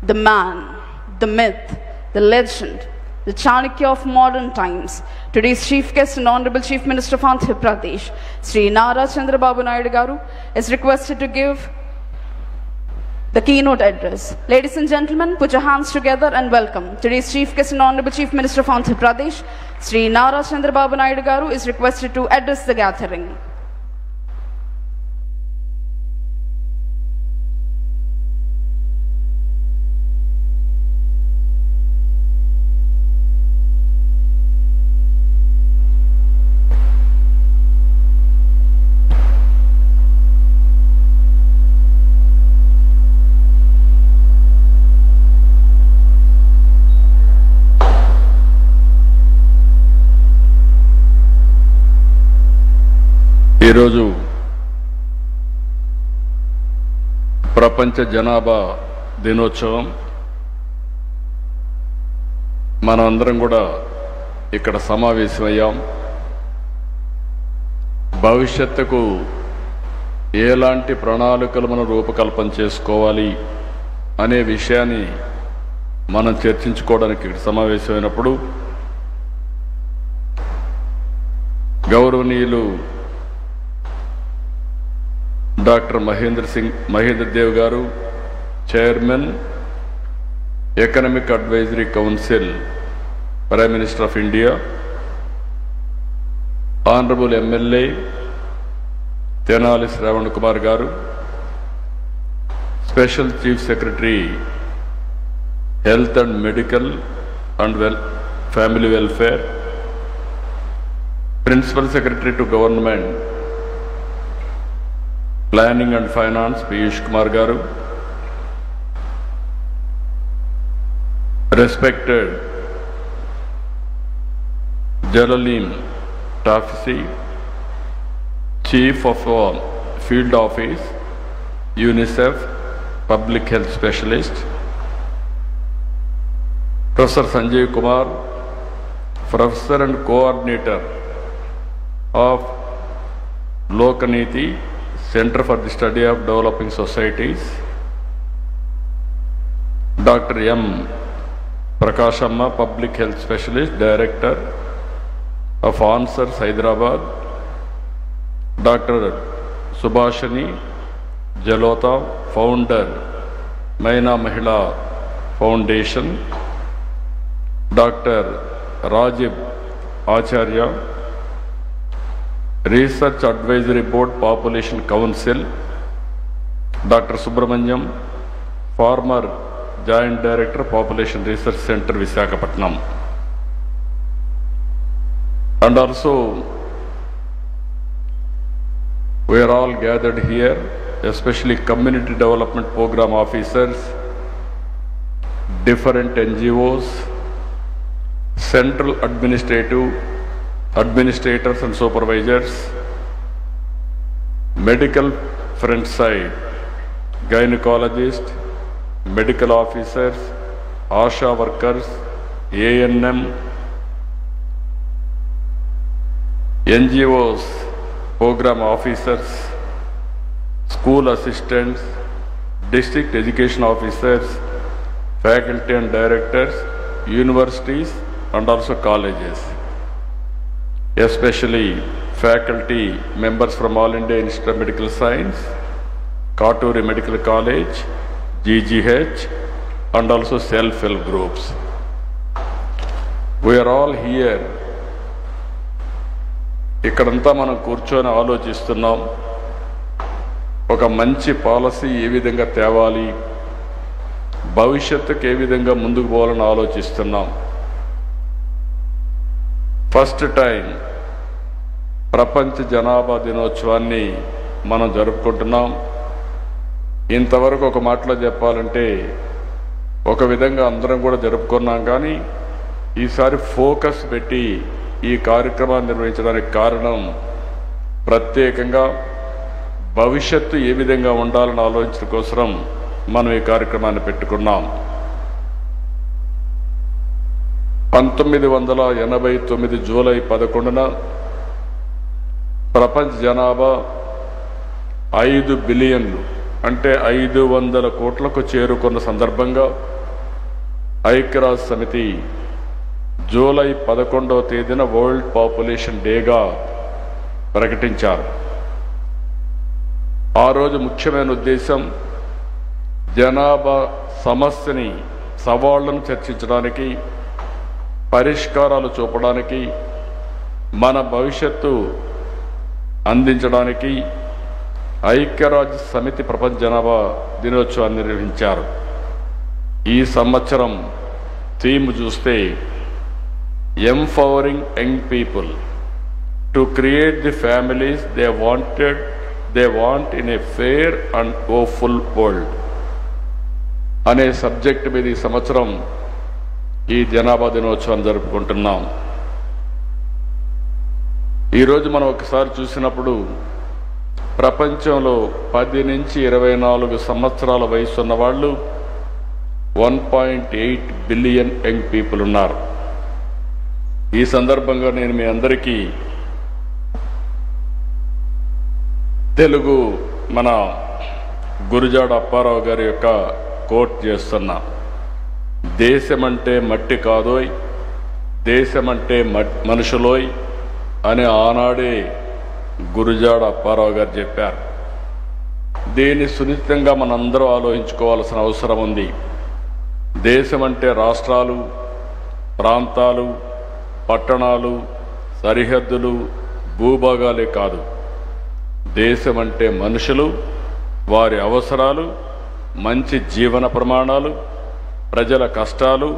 the man, the myth, the legend, the Chanakya of modern times. Today's chief guest and Honorable Chief Minister of Andhra Pradesh, Sri Nara Chandrababu Naidu Garu, is requested to give the keynote address. Ladies and gentlemen, put your hands together and welcome today's chief guest and Honorable Chief Minister of Andhra Pradesh, Sri Nara Chandrababu Naidu Garu, is requested to address the gathering. ఈరోజు ప్రపంచ జనాభా దినోత్సవం. మనమందరం కూడా ఇక్కడ సమావేశమయ్యాం. భవిష్యత్తుకు ఎలాంటి ప్రణాళికలు మనం రూపకల్పన చేసుకోవాలి అనే విషయాన్ని మనం చర్చించుకోవడానికి ఇక్కడ సమావేశమైనప్పుడు గౌరవనీయులు డాక్టర్ మహేంద్ర దేవ్ గారు, chairman, economic advisory council, prime minister of India, honourable MLA Tenali Shravan Kumar గారు, special chief secretary health and medical and family welfare, principal secretary to government planning and finance Piyush Kumar గారు, రెస్పెక్టెడ్ జలలీన్ టాఫిసీ, chief of field office UNICEF public health specialist, professor Sanjeev Kumar, professor and coordinator of Lokniti Center for the Study of Developing Societies, Dr. M. Prakashamma, Public Health Specialist, Director of Answers, Hyderabad, Dr. Subhashini Jalota, Founder, Maina Mahila Foundation, Dr. Rajiv Acharya, Research Advisory Board Population Council, Dr. Subramanyam, former Joint Director Population Research Center, Visakhapatnam. And also we are all gathered here, especially community development program officers, different NGOs, central administrators and supervisors, medical front side, gynecologists, medical officers, ASHA workers, ANM, NGOs, program officers, school assistants, district education officers, faculty and directors, universities and also colleges, especially faculty members from All India Institute of Medical Science, Katuri Medical College, GGH and also self-help groups. We are all here. ఇక్కడంతా మనం కూర్చొని ఆలోచిస్తున్నాం, ఒక మంచి policy ఏ విధంగా తేవాలి, భవిష్యత్తుకు ఏ విధంగా ముందుకు పోవాలని ఆలోచిస్తున్నాం. ఫస్ట్ టైం ప్రపంచ జనాభా దినోత్సవాన్ని మనం జరుపుకుంటున్నాం. ఇంతవరకు ఒక మాటలో చెప్పాలంటే ఒక విధంగా అందరం కూడా జరుపుకున్నాం, కానీ ఈసారి ఫోకస్ పెట్టి ఈ కార్యక్రమాన్ని నిర్వహించడానికి కారణం ప్రత్యేకంగా భవిష్యత్తు ఏ విధంగా ఉండాలని ఆలోచించడం కోసం మనం ఈ కార్యక్రమాన్ని పెట్టుకున్నాం. 1989 జూలై 11న ప్రపంచ జనాభా 5 బిలియన్లు అంటే 500 కోట్లకు చేరుకున్న సందర్భంగా ఐక్యరాజ్య సమితి జూలై 11వ తేదీన వరల్డ్ పాపులేషన్ డేగా ప్రకటించారు. ఆ రోజు ముఖ్యమైన ఉద్దేశం జనాభా సమస్యని, సవాళ్లను చర్చించడానికి, పరిష్కారాలు చూపడానికి, మన భవిష్యత్తు అందించడానికి ఐక్యరాజ్య సమితి ప్రపంచ జనాభా దినోత్సవాన్ని నిర్వహించారు. ఈ సంవత్సరం థీమ్ చూస్తే empowering young people to create the families they want in a fair and hopeful world అనే సబ్జెక్ట్ మీద ఈ సంవత్సరం ఈ జనాభా దినోత్సవాన్ని జరుపుకుంటున్నాం. ఈరోజు మనం ఒకసారి చూసినప్పుడు ప్రపంచంలో 10 నుంచి 24 సంవత్సరాల వయసు ఉన్న వాళ్ళు 1.8 బిలియన్ యంగ్ పీపుల్ ఉన్నారు. ఈ సందర్భంగా నేను మీ అందరికీ తెలుగు మన గురుజాడ అప్పారావు గారి యొక్క కోట్ చేస్తున్నా. దేశమంటే మట్టి కాదోయ్, దేశమంటే మనుషులోయ్ అని ఆనాడే గురుజాడ అప్పారావు గారు చెప్పారు. దీన్ని సునిశ్చితంగా మనందరూ ఆలోచించుకోవాల్సిన అవసరం ఉంది. దేశం అంటే రాష్ట్రాలు, ప్రాంతాలు, పట్టణాలు, సరిహద్దులు, భూభాగాలే కాదు. దేశం అంటే మనుషులు, వారి అవసరాలు, మంచి జీవన ప్రమాణాలు, ప్రజల కష్టాలు,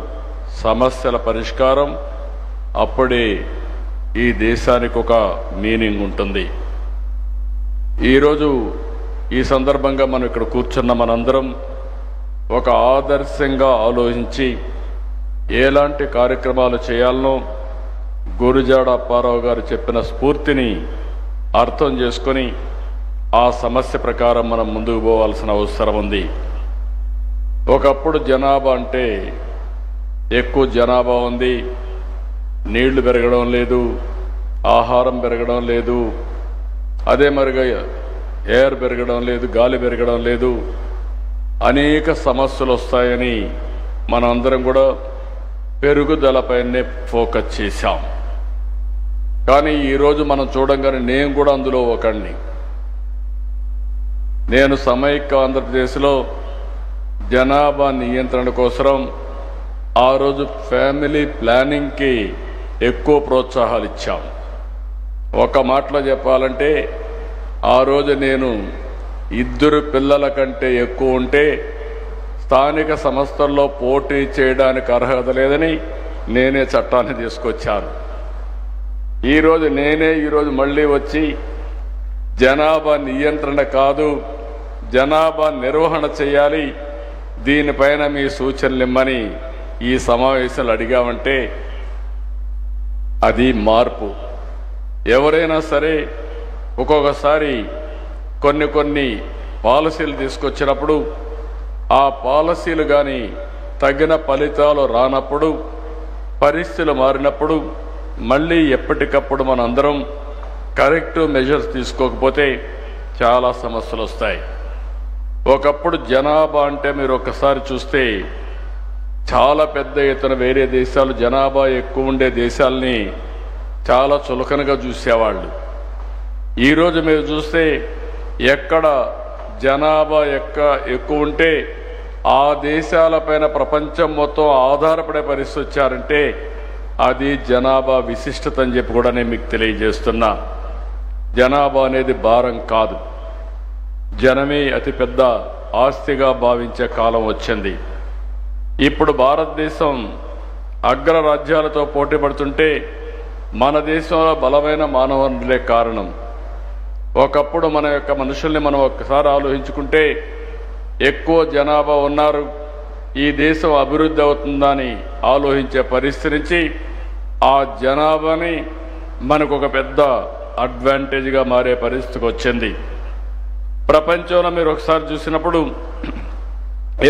సమస్యల పరిష్కారం. అప్పుడే ఈ దేశానికి ఒక మీనింగ్ ఉంటుంది. ఈరోజు ఈ సందర్భంగా మనం ఇక్కడ కూర్చున్న మనందరం ఒక ఆదర్శంగా ఆలోచించి ఎలాంటి కార్యక్రమాలు చేయాలనో గురుజాడ అప్పారావు గారు చెప్పిన స్ఫూర్తిని అర్థం చేసుకొని ఆ సమస్య ప్రకారం మనం ముందుకు పోవాల్సిన అవసరం ఉంది. ఒకప్పుడు జనాభా అంటే ఎక్కువ జనాభా ఉంది, నీళ్లు పెరగడం లేదు, ఆహారం పెరగడం లేదు, అదే మరిగా ఎయిర్ పెరగడం లేదు, గాలి పెరగడం లేదు, అనేక సమస్యలు వస్తాయని మనందరం కూడా పెరుగుదలపైనే ఫోకస్ చేశాం. కానీ ఈరోజు మనం చూడంగానే నేను కూడా అందులో ఒకడిని. నేను సమైక్య ఆంధ్రప్రదేశ్లో జనాభా నియంత్రణ కోసం ఆ రోజు ఫ్యామిలీ ప్లానింగ్కి ఎక్కువ ప్రోత్సాహాలు ఇచ్చాం. ఒక మాటలో చెప్పాలంటే ఆ రోజు నేను 2 పిల్లల కంటే ఎక్కువ ఉంటే స్థానిక సంస్థల్లో పోటీ చేయడానికి అర్హత లేదని నేనే చట్టాన్ని తీసుకొచ్చాను. ఈరోజు మళ్ళీ వచ్చి జనాభా నియంత్రణ కాదు, జనాభా నిర్వహణ చేయాలి, దీనిపైన మీ సూచనలు ఇమ్మని ఈ సమావేశాలు అడిగామంటే అది మార్పు. ఎవరైనా సరే ఒక్కొక్కసారి కొన్ని పాలసీలు తీసుకొచ్చినప్పుడు ఆ పాలసీలు కానీ తగిన ఫలితాలు రానప్పుడు, పరిస్థితులు మారినప్పుడు మళ్ళీ ఎప్పటికప్పుడు మనందరం కరెక్టివ్ మెజర్స్ తీసుకోకపోతే చాలా సమస్యలు వస్తాయి. ఒకప్పుడు జనాభా అంటే మీరు ఒకసారి చూస్తే చాలా పెద్ద ఎత్తున వేరే దేశాలు జనాభా ఎక్కువ ఉండే దేశాలని చాలా చులకనగా చూసేవాళ్ళు. ఈరోజు మీరు చూస్తే ఎక్కడ జనాభా ఎక్కువ ఉంటే ఆ దేశాలపైన ప్రపంచం మొత్తం ఆధారపడే పరిస్థితి వచ్చారంటే అది జనాభా విశిష్టత అని చెప్పి కూడా నేను మీకు తెలియజేస్తున్నా. జనాభా అనేది భారం కాదు, జనమే అతిపెద్ద ఆస్తిగా భావించే కాలం వచ్చింది. ఇప్పుడు భారతదేశం అగ్రరాజ్యాలతో పోటీ పడుతుంటే మన దేశంలో బలమైన మానవ వనరులే కారణం. ఒకప్పుడు మన యొక్క మనుషుల్ని మనం ఒక్కసారి ఆలోచించుకుంటే ఎక్కువ జనాభా ఉన్నారు, ఈ దేశం అభివృద్ధి అవుతుందని ఆలోచించే పరిస్థితి నుంచి ఆ జనాభాని మనకు ఒక పెద్ద అడ్వాంటేజ్గా మారే పరిస్థితికి వచ్చింది. ప్రపంచంలో మీరు ఒకసారి చూసినప్పుడు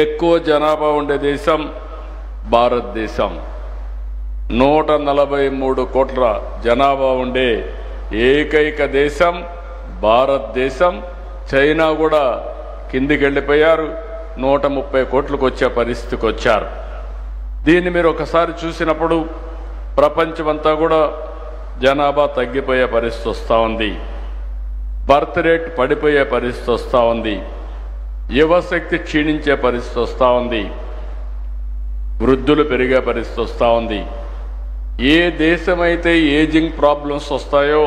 ఎక్కువ జనాభా ఉండే దేశం భారతదేశం. 143 కోట్ల జనాభా ఉండే ఏకైక దేశం భారతదేశం. చైనా కూడా కిందికి వెళ్ళిపోయారు, 130 కోట్లకు వచ్చే పరిస్థితికి వచ్చారు. దీన్ని మీరు ఒకసారి చూసినప్పుడు ప్రపంచమంతా కూడా జనాభా తగ్గిపోయే పరిస్థితి వస్తూ ఉంది, బర్త్ రేట్ పడిపోయే పరిస్థితి వస్తూ ఉంది, యువశక్తి క్షీణించే పరిస్థితి వస్తూ ఉంది, వృద్ధులు పెరిగే పరిస్థితి వస్తూ ఉంది. ఏ దేశమైతే ఏజింగ్ ప్రాబ్లమ్స్ వస్తాయో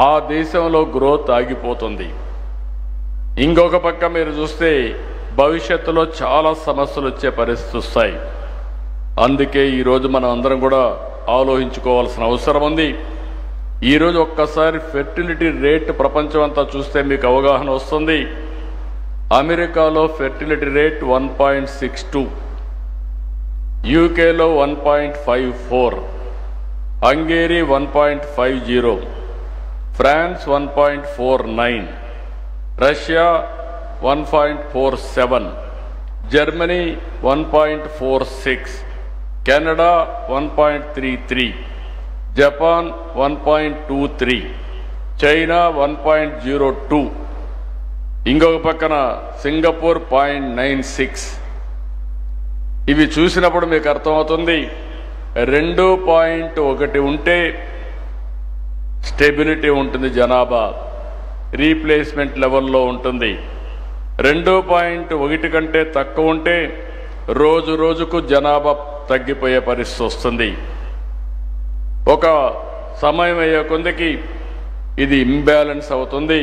ఆ దేశంలో గ్రోత్ ఆగిపోతుంది. ఇంకొక పక్క మీరు చూస్తే భవిష్యత్తులో చాలా సమస్యలు వచ్చే పరిస్థితి వస్తాయి. అందుకే ఈరోజు మనం అందరం కూడా ఆలోచించుకోవాల్సిన అవసరం ఉంది. ఈరోజు ఒక్కసారి ఫెర్టిలిటీ రేట్ ప్రపంచం అంతా చూస్తే మీకు అవగాహన వస్తుంది. అమెరికాలో ఫెర్టిలిటీ రేట్ 1.62, యూకేలో 1.54, Hungary 1.50, France 1.49, Russia 1.47, Germany 1.46, Canada 1.33, Japan 1.23, China 1.02, ఇంకొక పక్కన సింగపూర్ 0.96. ఇవి చూసినప్పుడు మీకు అర్థమవుతుంది 2.1 ఉంటే స్టెబిలిటీ ఉంటుంది, జనాభా రీప్లేస్మెంట్ లెవెల్లో ఉంటుంది. 2.1 కంటే తక్కువ ఉంటే రోజు రోజుకు జనాభా తగ్గిపోయే పరిస్థితి వస్తుంది. ఒక సమయం అయ్యే కొందికి ఇది ఇంబ్యాలెన్స్ అవుతుంది.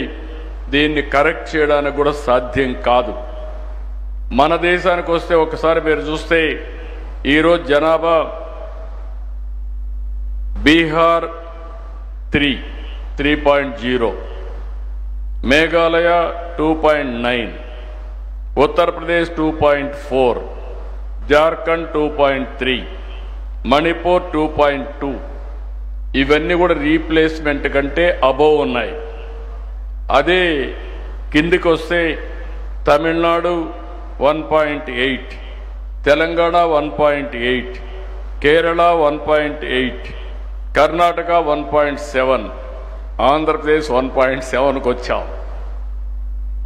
దీన్ని కరెక్ట్ చేయడానికి కూడా సాధ్యం కాదు. మన దేశానికి వస్తే ఒకసారి మీరు చూస్తే ఈరోజు జనాభా బీహార్ 3.0, మేఘాలయ 2.9, ఉత్తరప్రదేశ్ 2.4, జార్ఖండ్ 2.3, మణిపూర్ 2.2. ఇవన్నీ కూడా రీప్లేస్మెంట్ కంటే అబోవ్ ఉన్నాయి. అదే కిందికి వస్తే తమిళనాడు 1.8, తెలంగాణ 1.8, కేరళ 1.8, కర్ణాటక 1.7, ఆంధ్రప్రదేశ్ 1.7కు వచ్చాం.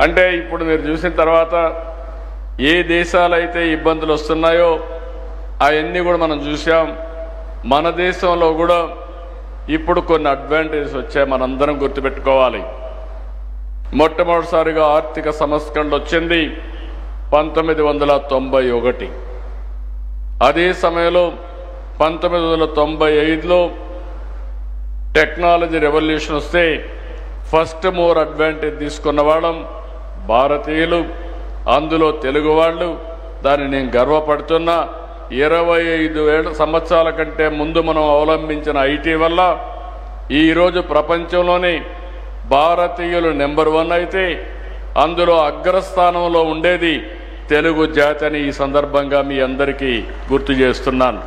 అంటే ఇప్పుడు మీరు చూసిన తర్వాత ఏ దేశాలైతే ఇబ్బందులు వస్తున్నాయో అవన్నీ కూడా మనం చూసాం. మన దేశంలో కూడా ఇప్పుడు కొన్ని అడ్వాంటేజెస్ వచ్చాయి, మనందరం గుర్తుపెట్టుకోవాలి. మొట్టమొదటిసారిగా ఆర్థిక సంస్కరణ వచ్చింది 1991. అదే సమయంలో 1995లో టెక్నాలజీ రెవల్యూషన్ వస్తే ఫస్ట్ మోర్ అడ్వాంటేజ్ తీసుకున్న వాళ్ళం భారతీయులు, అందులో తెలుగు వాళ్ళు. దాన్ని నేను గర్వపడుతున్నా. 25 సంవత్సరాల కంటే ముందు మనం అవలంబించిన ఐటీ వల్ల ఈరోజు ప్రపంచంలోనే భారతీయులు నెంబర్ 1 అయితే అందులో అగ్రస్థానంలో ఉండేది తెలుగు జాతి అని ఈ సందర్భంగా మీ అందరికీ గుర్తు చేస్తున్నాను.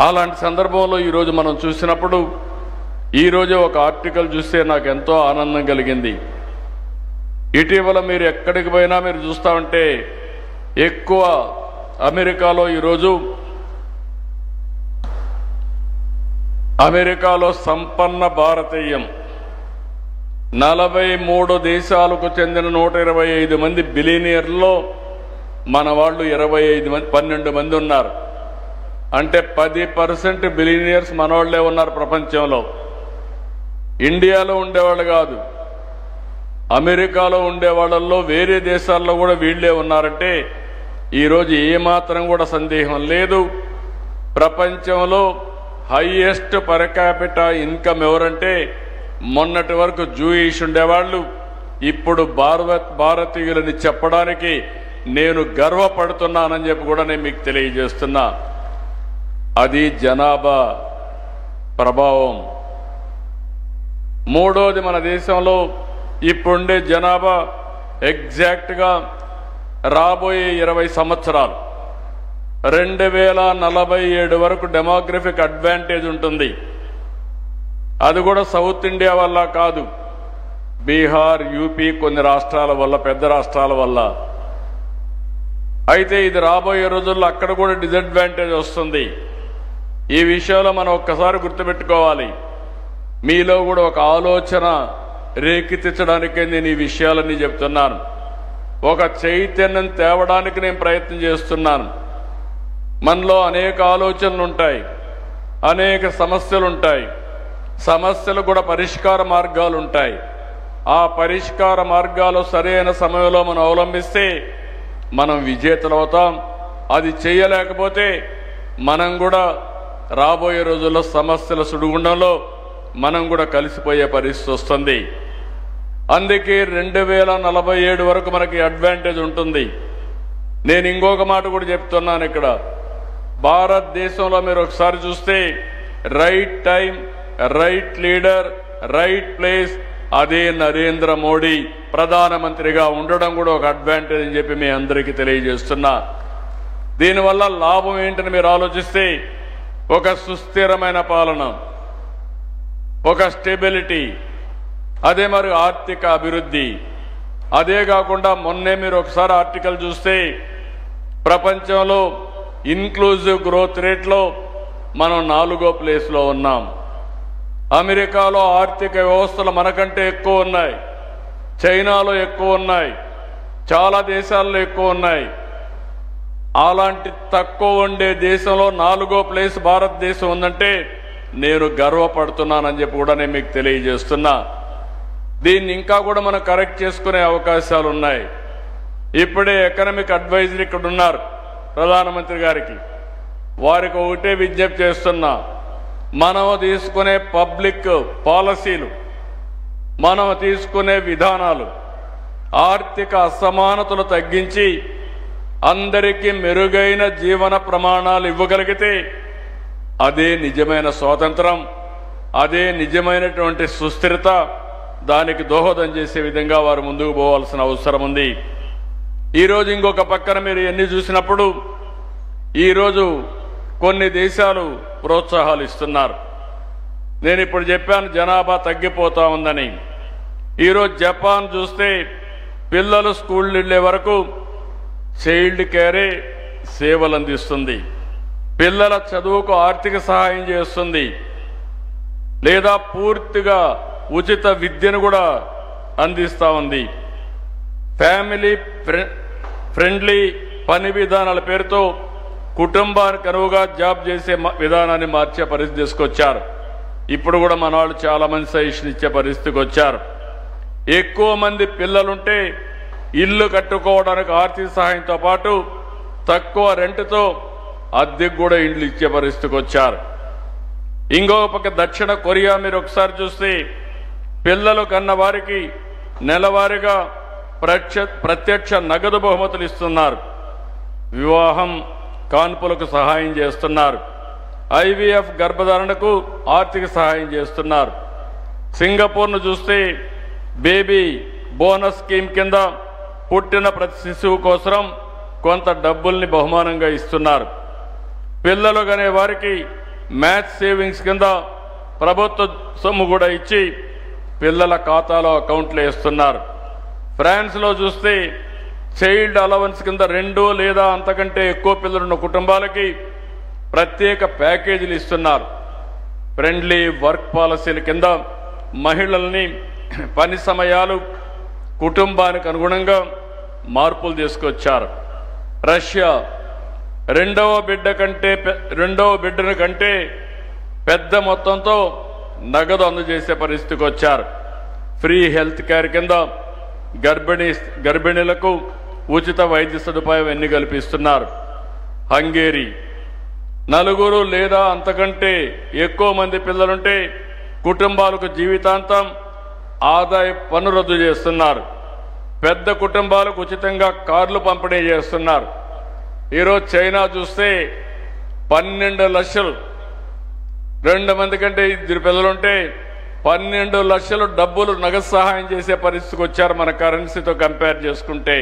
అలాంటి సందర్భంలో ఈరోజు మనం చూసినప్పుడు ఈరోజు ఒక ఆర్టికల్ చూస్తే నాకు ఎంతో ఆనందం కలిగింది. ఇటీవల మీరు ఎక్కడికి పోయినా మీరు చూస్తూ ఉంటే ఎక్కువ అమెరికాలో ఈరోజు సంపన్న భారతీయం 43 దేశాలకు చెందిన 125 మంది బిలియనీర్లో మన వాళ్ళు 12 మంది ఉన్నారు. అంటే 10% బిలియనీర్స్ మనవాళ్లే ఉన్నారు ప్రపంచంలో. ఇండియాలో ఉండేవాళ్ళు కాదు, అమెరికాలో ఉండేవాళ్ళల్లో వేరే దేశాల్లో కూడా వీళ్లే ఉన్నారంటే ఈరోజు ఏమాత్రం కూడా సందేహం లేదు. ప్రపంచంలో హైయెస్ట్ పర్ క్యాపిటా ఇన్కమ్ ఎవరంటే మొన్నటి వరకు జూయిష్ ఉండేవాళ్ళు, ఇప్పుడు భారతీయులని చెప్పడానికి నేను గర్వపడుతున్నానని చెప్పి కూడా నేను మీకు తెలియజేస్తున్నా. అది జనాభా ప్రభావం. మూడోది, మన దేశంలో ఇప్పుడుండే జనాభా ఎగ్జాక్ట్గా రాబోయే 20 సంవత్సరాలు 2047 వరకు డెమోగ్రఫిక్ అడ్వాంటేజ్ ఉంటుంది. అది కూడా సౌత్ ఇండియా వల్ల కాదు, బీహార్, యూపీ కొన్ని రాష్ట్రాల వల్ల, పెద్ద రాష్ట్రాల వల్ల. అయితే ఇది రాబోయే రోజుల్లో అక్కడ కూడా డిసడ్వాంటేజ్ వస్తుంది. ఈ విషయంలో మనం ఒక్కసారి గుర్తుపెట్టుకోవాలి. మీలో కూడా ఒక ఆలోచన రేకెత్తించడానికే నేను ఈ విషయాలన్నీ చెప్తున్నాను. ఒక చైతన్యం తేవడానికి నేను ప్రయత్నం చేస్తున్నాను. మనలో అనేక ఆలోచనలు ఉంటాయి, అనేక సమస్యలు ఉంటాయి. సమస్యలు కూడా పరిష్కార మార్గాలు ఉంటాయి. ఆ పరిష్కార మార్గాలు సరైన సమయంలో మనం అవలంబిస్తే మనం విజేతలు అవుతాం. అది చేయలేకపోతే మనం కూడా రాబోయే రోజుల్లో సమస్యల సుడిగుండంలో మనం కూడా కలిసిపోయే పరిస్థితి వస్తుంది. అందుకే 2047 వరకు మనకి అడ్వాంటేజ్ ఉంటుంది. నేను ఇంకొక మాట కూడా చెప్తున్నాను. ఇక్కడ భారతదేశంలో మీరు ఒకసారి చూస్తే right time, right leader, right place, అదే నరేంద్ర మోడీ ప్రధానమంత్రిగా ఉండడం కూడా ఒక అడ్వాంటేజ్ అని చెప్పి మీ అందరికీ తెలియజేస్తున్నా. దీనివల్ల లాభం ఏంటని మీరు ఆలోచిస్తే ఒక సుస్థిరమైన పాలన, ఒక స్టెబిలిటీ, అదే మరి ఆర్థిక అభివృద్ధి. అదే కాకుండా మొన్నే మీరు ఒకసారి ఆర్టికల్ చూస్తే ప్రపంచంలో ఇన్క్లూజివ్ గ్రోత్ రేట్లో మనం 4వ ప్లేస్లో ఉన్నాం. అమెరికాలో ఆర్థిక వ్యవస్థలు మనకంటే ఎక్కువ ఉన్నాయి, చైనాలో ఎక్కువ ఉన్నాయి, చాలా దేశాల్లో ఎక్కువ ఉన్నాయి. అలాంటి తక్కువ ఉండే దేశంలో 4వ ప్లేస్ భారతదేశం ఉందంటే నేను గర్వపడుతున్నానని చెప్పి కూడా నేను మీకు తెలియజేస్తున్నా. దీన్ని ఇంకా కూడా మనం కరెక్ట్ చేసుకునే అవకాశాలు ఉన్నాయి. ఇప్పుడే ఎకనామిక్ అడ్వైజర్ ఇక్కడ ఉన్నారు ప్రధానమంత్రి గారికి. వారికి ఒకటే విజ్ఞప్తి చేస్తున్నా, మనం తీసుకునే పబ్లిక్ పాలసీలు, మనం తీసుకునే విధానాలు ఆర్థిక అసమానతలు తగ్గించి అందరికీ మెరుగైన జీవన ప్రమాణాలు ఇవ్వగలిగితే అదే నిజమైన స్వాతంత్రం, అదే నిజమైనటువంటి సుస్థిరత. దానికి దోహదం చేసే విధంగా వారు ముందుకు పోవాల్సిన అవసరం ఉంది. ఈరోజు ఇంకొక పక్కన మీరు ఎన్ని చూసినప్పుడు ఈరోజు కొన్ని దేశాలు ప్రోత్సాహాలు ఇస్తున్నారు. నేను ఇప్పుడు చెప్పాను జనాభా తగ్గిపోతా ఉందని. ఈరోజు జపాన్ చూస్తే పిల్లలు స్కూల్ వెళ్ళే వరకు చైల్డ్ కేరే సేవలు అందిస్తుంది, పిల్లల చదువుకు ఆర్థిక సహాయం చేస్తుంది, లేదా పూర్తిగా ఉచిత విద్యను కూడా అందిస్తూ ఉంది. ఫ్యామిలీ ఫ్రెండ్లీ పని విధానాల పేరుతో కుటుంబానికి అనువుగా జాబ్ చేసే విధానాన్ని మార్చే పరిస్థితి తీసుకొచ్చారు. ఇప్పుడు కూడా మన వాళ్ళు చాలా మంది సజెషన్ ఇచ్చే పరిస్థితికి వచ్చారు. ఎక్కువ మంది పిల్లలుంటే ఇల్లు కట్టుకోవడానికి ఆర్థిక సహాయంతో పాటు తక్కువ రెంట్తో అద్దెకు కూడా ఇండ్లు ఇచ్చే పరిస్థితికి వచ్చారు. ఇంకొక పక్క దక్షిణ కొరియా మీరు ఒకసారి చూస్తే పిల్లలు కన్న వారికి నెలవారీగా ప్రత్యక్ష నగదు బహుమతులు ఇస్తున్నారు, వివాహం కాన్పులకు సహాయం చేస్తున్నారు, ఐవీఎఫ్ గర్భధారణకు ఆర్థిక సహాయం చేస్తున్నారు. సింగపూర్ను చూస్తే బేబీ బోనస్ స్కీమ్ కింద పుట్టిన ప్రతి శిశువు కోసం కొంత డబ్బుల్ని బహుమానంగా ఇస్తున్నారు. పిల్లలు కనే వారికి మ్యాథ్స్ సేవింగ్స్ కింద ప్రభుత్వ సొమ్ము కూడా ఇచ్చి పిల్లల ఖాతాలో అకౌంట్లు వేస్తున్నారు. ఫ్రాన్స్లో చూస్తే చైల్డ్ అలవెన్స్ కింద 2 లేదా అంతకంటే ఎక్కువ పిల్లలున్న కుటుంబాలకి ప్రత్యేక ప్యాకేజీలు ఇస్తున్నారు. ఫ్రెండ్లీ వర్క్ పాలసీల కింద మహిళల్ని పని సమయాలు కుటుంబానికి అనుగుణంగా మార్పులు తీసుకొచ్చారు. రష్యా రెండవ బిడ్డను కంటే పెద్ద మొత్తంతో నగదు అందజేసే పరిస్థితికి వచ్చారు. ఫ్రీ హెల్త్ కేర్ కింద గర్భిణీలకు ఉచిత వైద్య సదుపాయం ఎన్ని కల్పిస్తున్నారు. హంగేరీ 4 లేదా అంతకంటే ఎక్కువ మంది పిల్లలుంటే కుటుంబాలకు జీవితాంతం ఆదాయ పన్ను రద్దు చేస్తున్నారు. పెద్ద కుటుంబాలకు ఉచితంగా కార్లు పంపిణీ చేస్తున్నారు. ఈరోజు చైనా చూస్తే 12 లక్షలు, 2 మంది కంటే 2 పిల్లలుంటే 12 లక్షలు డబ్బులు నగదు సహాయం చేసే పరిస్థితికి వచ్చారు. మన కరెన్సీతో కంపేర్ చేసుకుంటే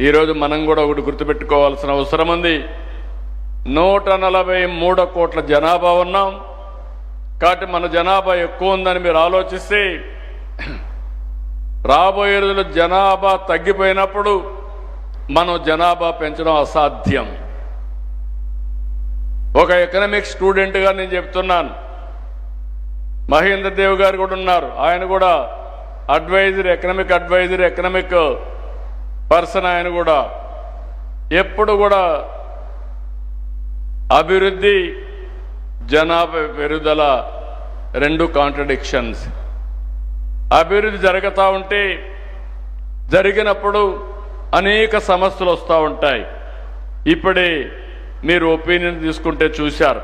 ఈరోజు మనం కూడా ఒకటి గుర్తుపెట్టుకోవాల్సిన అవసరం ఉంది. 143 కోట్ల జనాభా ఉన్నాం కాబట్టి మన జనాభా ఎక్కువ ఉందని మీరు ఆలోచిస్తే రాబోయే రోజుల్లో జనాభా తగ్గిపోయినప్పుడు మనం జనాభా పెంచడం అసాధ్యం. ఒక ఎకనామిక్ స్టూడెంట్గా నేను చెప్తున్నాను. మహేంద్ర దేవ్ గారు కూడా ఉన్నారు, ఆయన కూడా ఎకనామిక్ పర్సన్. ఆయన కూడా ఎప్పుడు కూడా అభివృద్ధి జనాభా పెరుగుదల రెండు కాంట్రడిక్షన్స్. అభివృద్ధి జరుగుతూ ఉంటే జరిగినప్పుడు అనేక సమస్యలు వస్తూ ఉంటాయి. ఇప్పుడే మీరు ఒపీనియన్ తీసుకుంటే చూశారు,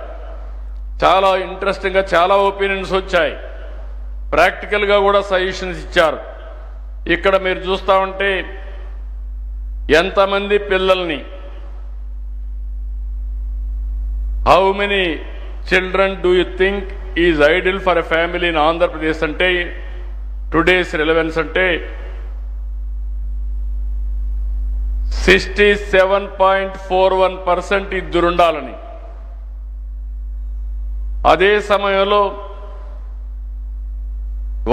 చాలా ఇంట్రెస్టింగ్గా చాలా ఒపీనియన్స్ వచ్చాయి, ప్రాక్టికల్గా కూడా సజెషన్స్ ఇచ్చారు. ఇక్కడ మీరు చూస్తూ ఉంటే ఎంతమంది పిల్లల్ని, how many children do you think is idol for a family in Andhra Pradesh అంటే టుడేస్ రిలవెన్స్ అంటే 67.41% ఇద్దరుండాలని. అదే సమయంలో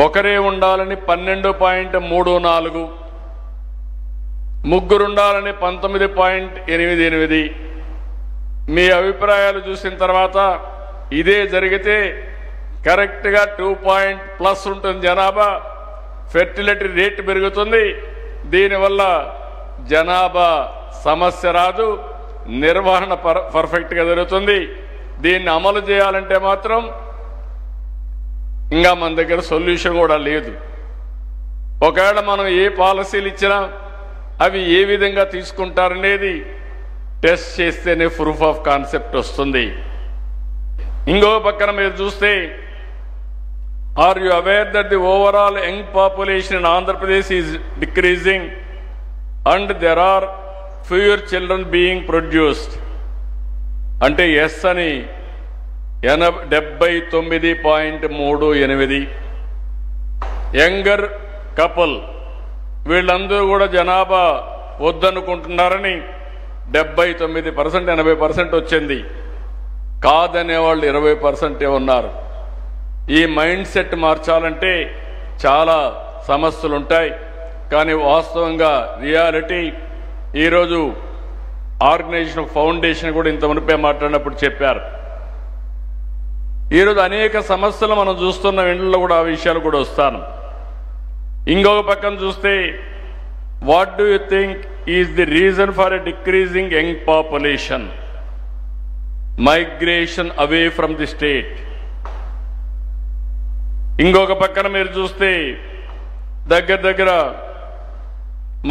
ఒకరే ఉండాలని 12.34, ముగ్గురుండాలని 19.88. మీ అభిప్రాయాలు చూసిన తర్వాత ఇదే జరిగితే కరెక్ట్గా 2+ ఉంటుంది జనాభా, ఫెర్టిలిటీ రేట్ పెరుగుతుంది. దీనివల్ల జనాభా సమస్య రాదు, నిర్వహణ పర్ఫెక్ట్గా జరుగుతుంది. దీన్ని అమలు చేయాలంటే మాత్రం ఇంకా మన దగ్గర సొల్యూషన్ కూడా లేదు. ఒకవేళ మనం ఏ పాలసీలు ఇచ్చినా అవి ఏ విధంగా తీసుకుంటారనేది టెస్ట్ చేస్తేనే ప్రూఫ్ ఆఫ్ కాన్సెప్ట్ వస్తుంది. ఇంకో పక్కన మీరు చూస్తే, are you aware that the overall young population in Andhra Pradesh is decreasing and there are fewer children being produced? అంటే ఎస్ అని 79.38. యంగర్ కపుల్ వీళ్ళందరూ కూడా జనాభా వద్దనుకుంటున్నారని 79%, 80% వచ్చింది. కాదనే వాళ్ళు 20% ఉన్నారు. ఈ మైండ్ సెట్ మార్చాలంటే చాలా సమస్యలు ఉంటాయి. కానీ వాస్తవంగా రియాలిటీ ఈరోజు ఆర్గనైజేషన్ ఫౌండేషన్ కూడా ఇంత మునిపే మాట్లాడినప్పుడు చెప్పారు. ఈరోజు అనేక సమస్యలు మనం చూస్తున్న ఇంట్లో కూడా ఆ విషయాలు కూడా వస్తాను. ఇంకొక పక్కన చూస్తే, what do you think is the reason for a decreasing young population? Migration away from the state. ఇంకొక పక్కన మీరు చూస్తే దగ్గర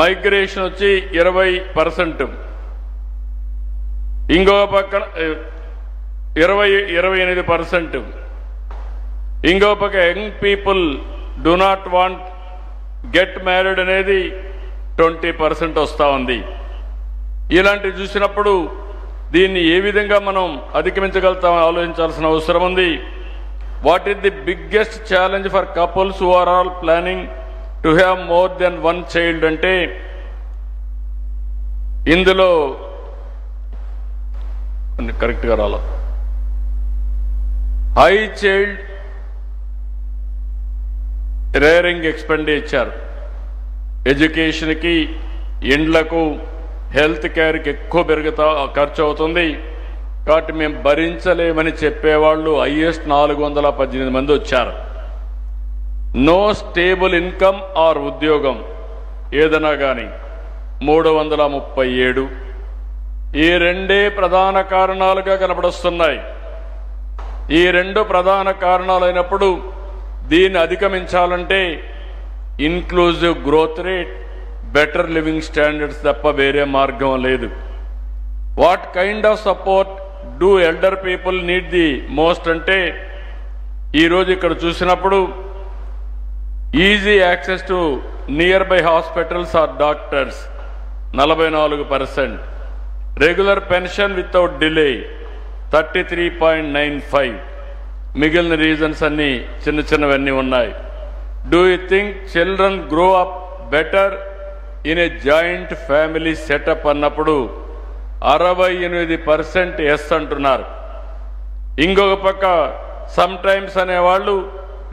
మైగ్రేషన్ వచ్చి 20%, ఇంకొక పక్కన 28%. ఇంకొక పక్క young people do not want get married అనేది 20% వస్తూ ఉంది. ఇలాంటివి చూసినప్పుడు దీన్ని ఏ విధంగా మనం అధిగమించగలుగుతామని ఆలోచించాల్సిన అవసరం ఉంది. What is the biggest challenge for couples who are all planning to have more than one child? అంటే ఇందులో కరెక్ట్గా రాల, హై చైల్డ్ రేరింగ్ ఎక్స్పెండిచర్, ఎడ్యుకేషన్కి, ఇండ్లకు, హెల్త్ కేర్కి ఎక్కువ ఖర్చు అవుతుంది. కాబట్టి మేము భరించలేమని చెప్పేవాళ్ళు హైయెస్ట్ 418 మంది వచ్చారు. నో స్టేబుల్ ఇన్కమ్ ఆర్ ఉద్యోగం ఏదైనా కానీ 337. ఈ రెండే ప్రధాన కారణాలుగా కనపడొస్తున్నాయి. ఈ రెండు ప్రధాన కారణాలు అయినప్పుడు దీన్ని అధిగమించాలంటే inclusive growth rate, better living standards తప్ప వేరే మార్గం లేదు. What kind of support do elder people need the most అంటే ఈరోజు ఇక్కడ చూసినప్పుడు easy access to near by hospitals or doctors 44%, regular pension without delay 33.95. మిగిలిన రీజన్స్ అన్ని చిన్నవన్నీ ఉన్నాయి. Do you think children grow up better in a joint family setup అన్నప్పుడు 68% yes అంటున్నారు. ఇంకొక పక్క సమ్ టైమ్స్ అనేవాళ్ళు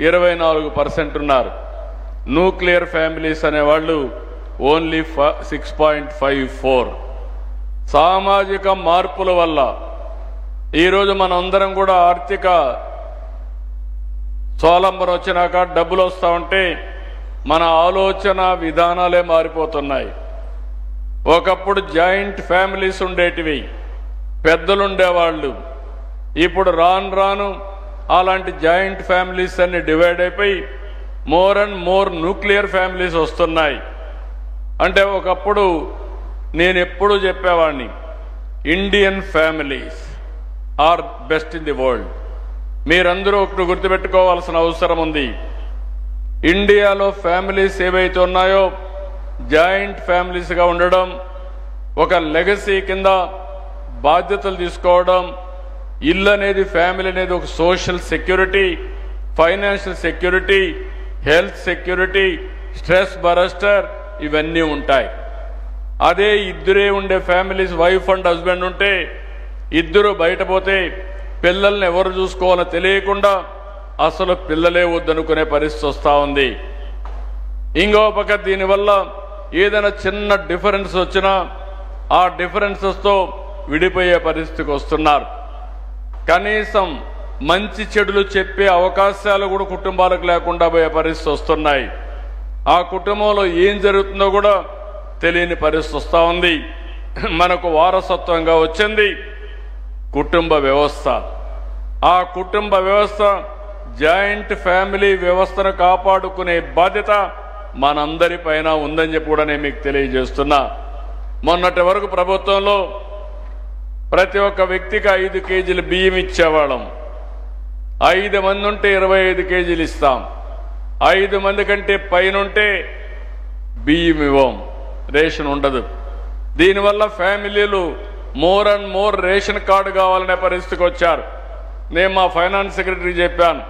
24% ఉన్నారు. న్యూక్లియర్ ఫ్యామిలీస్ అనేవాళ్ళు ఓన్లీ 6.54. సామాజిక మార్పుల వల్ల ఈరోజు మనందరం కూడా ఆర్థిక స్వావలంబన వచ్చినాక డబ్బులు వస్తూ ఉంటే మన ఆలోచన విధానాలే మారిపోతున్నాయి. ఒకప్పుడు జాయింట్ ఫ్యామిలీస్ ఉండేటివి, పెద్దలుండేవాళ్ళు. ఇప్పుడు రాను రాను అలాంటి జాయింట్ ఫ్యామిలీస్ అన్ని డివైడ్ అయిపోయి more and more nuclear families వస్తున్నాయి. అంటే ఒకప్పుడు నేను ఎప్పుడూ చెప్పేవాడిని, Indian families are best in the world. మీరందరూ ఒకటి గుర్తుపెట్టుకోవాల్సిన అవసరం ఉంది. ఇండియాలో ఫ్యామిలీస్ ఏవైతే ఉన్నాయో జాయింట్ ఫ్యామిలీస్గా ఉండడం, ఒక లెగసీ కింద బాధ్యతలు తీసుకోవడం, ఇల్లు అనేది ఫ్యామిలీ అనేది ఒక social security, financial security, health security, stress buster ఇవన్నీ ఉంటాయి. అదే ఇద్దరే ఉండే ఫ్యామిలీస్, వైఫ్ అండ్ హస్బెండ్ ఉంటే ఇద్దరు బయట పోతే పిల్లల్ని ఎవరు చూసుకోవాలో తెలియకుండా అసలు పిల్లలే వద్దనుకునే పరిస్థితి వస్తూ ఉంది. ఇంకో పక్క దీనివల్ల ఏదైనా చిన్న డిఫరెన్స్ వచ్చినా ఆ డిఫరెన్సెస్తో విడిపోయే పరిస్థితికి వస్తున్నారు. కనీసం మంచి చెడులు చెప్పే అవకాశాలు కూడా కుటుంబాలకు లేకుండా పోయే పరిస్థితి వస్తున్నాయి. ఆ కుటుంబంలో ఏం జరుగుతుందో కూడా తెలియని పరిస్థితి వస్తూ ఉంది. మనకు వారసత్వంగా వచ్చింది కుటుంబ వ్యవస్థ. ఆ కుటుంబ వ్యవస్థ, జాయింట్ ఫ్యామిలీ వ్యవస్థను కాపాడుకునే బాధ్యత మనందరి పైన ఉందని చెప్పి కూడా నేను మీకు తెలియజేస్తున్నా. మొన్నటి వరకు ప్రభుత్వంలో ప్రతి ఒక్క వ్యక్తికి 5 కేజీలు బియ్యం ఇచ్చేవాళ్ళం. 5 మంది ఉంటే 25 కేజీలు ఇస్తాం. 5 మంది కంటే పైన ఉంటే బియ్యం ఇవ్వం, రేషన్ ఉండదు. దీనివల్ల ఫ్యామిలీలు more and more ration card కావాలనే పరిస్థితికి వచ్చారు. నేను మా ఫైనాన్స్ సెక్రటరీ చెప్పాను,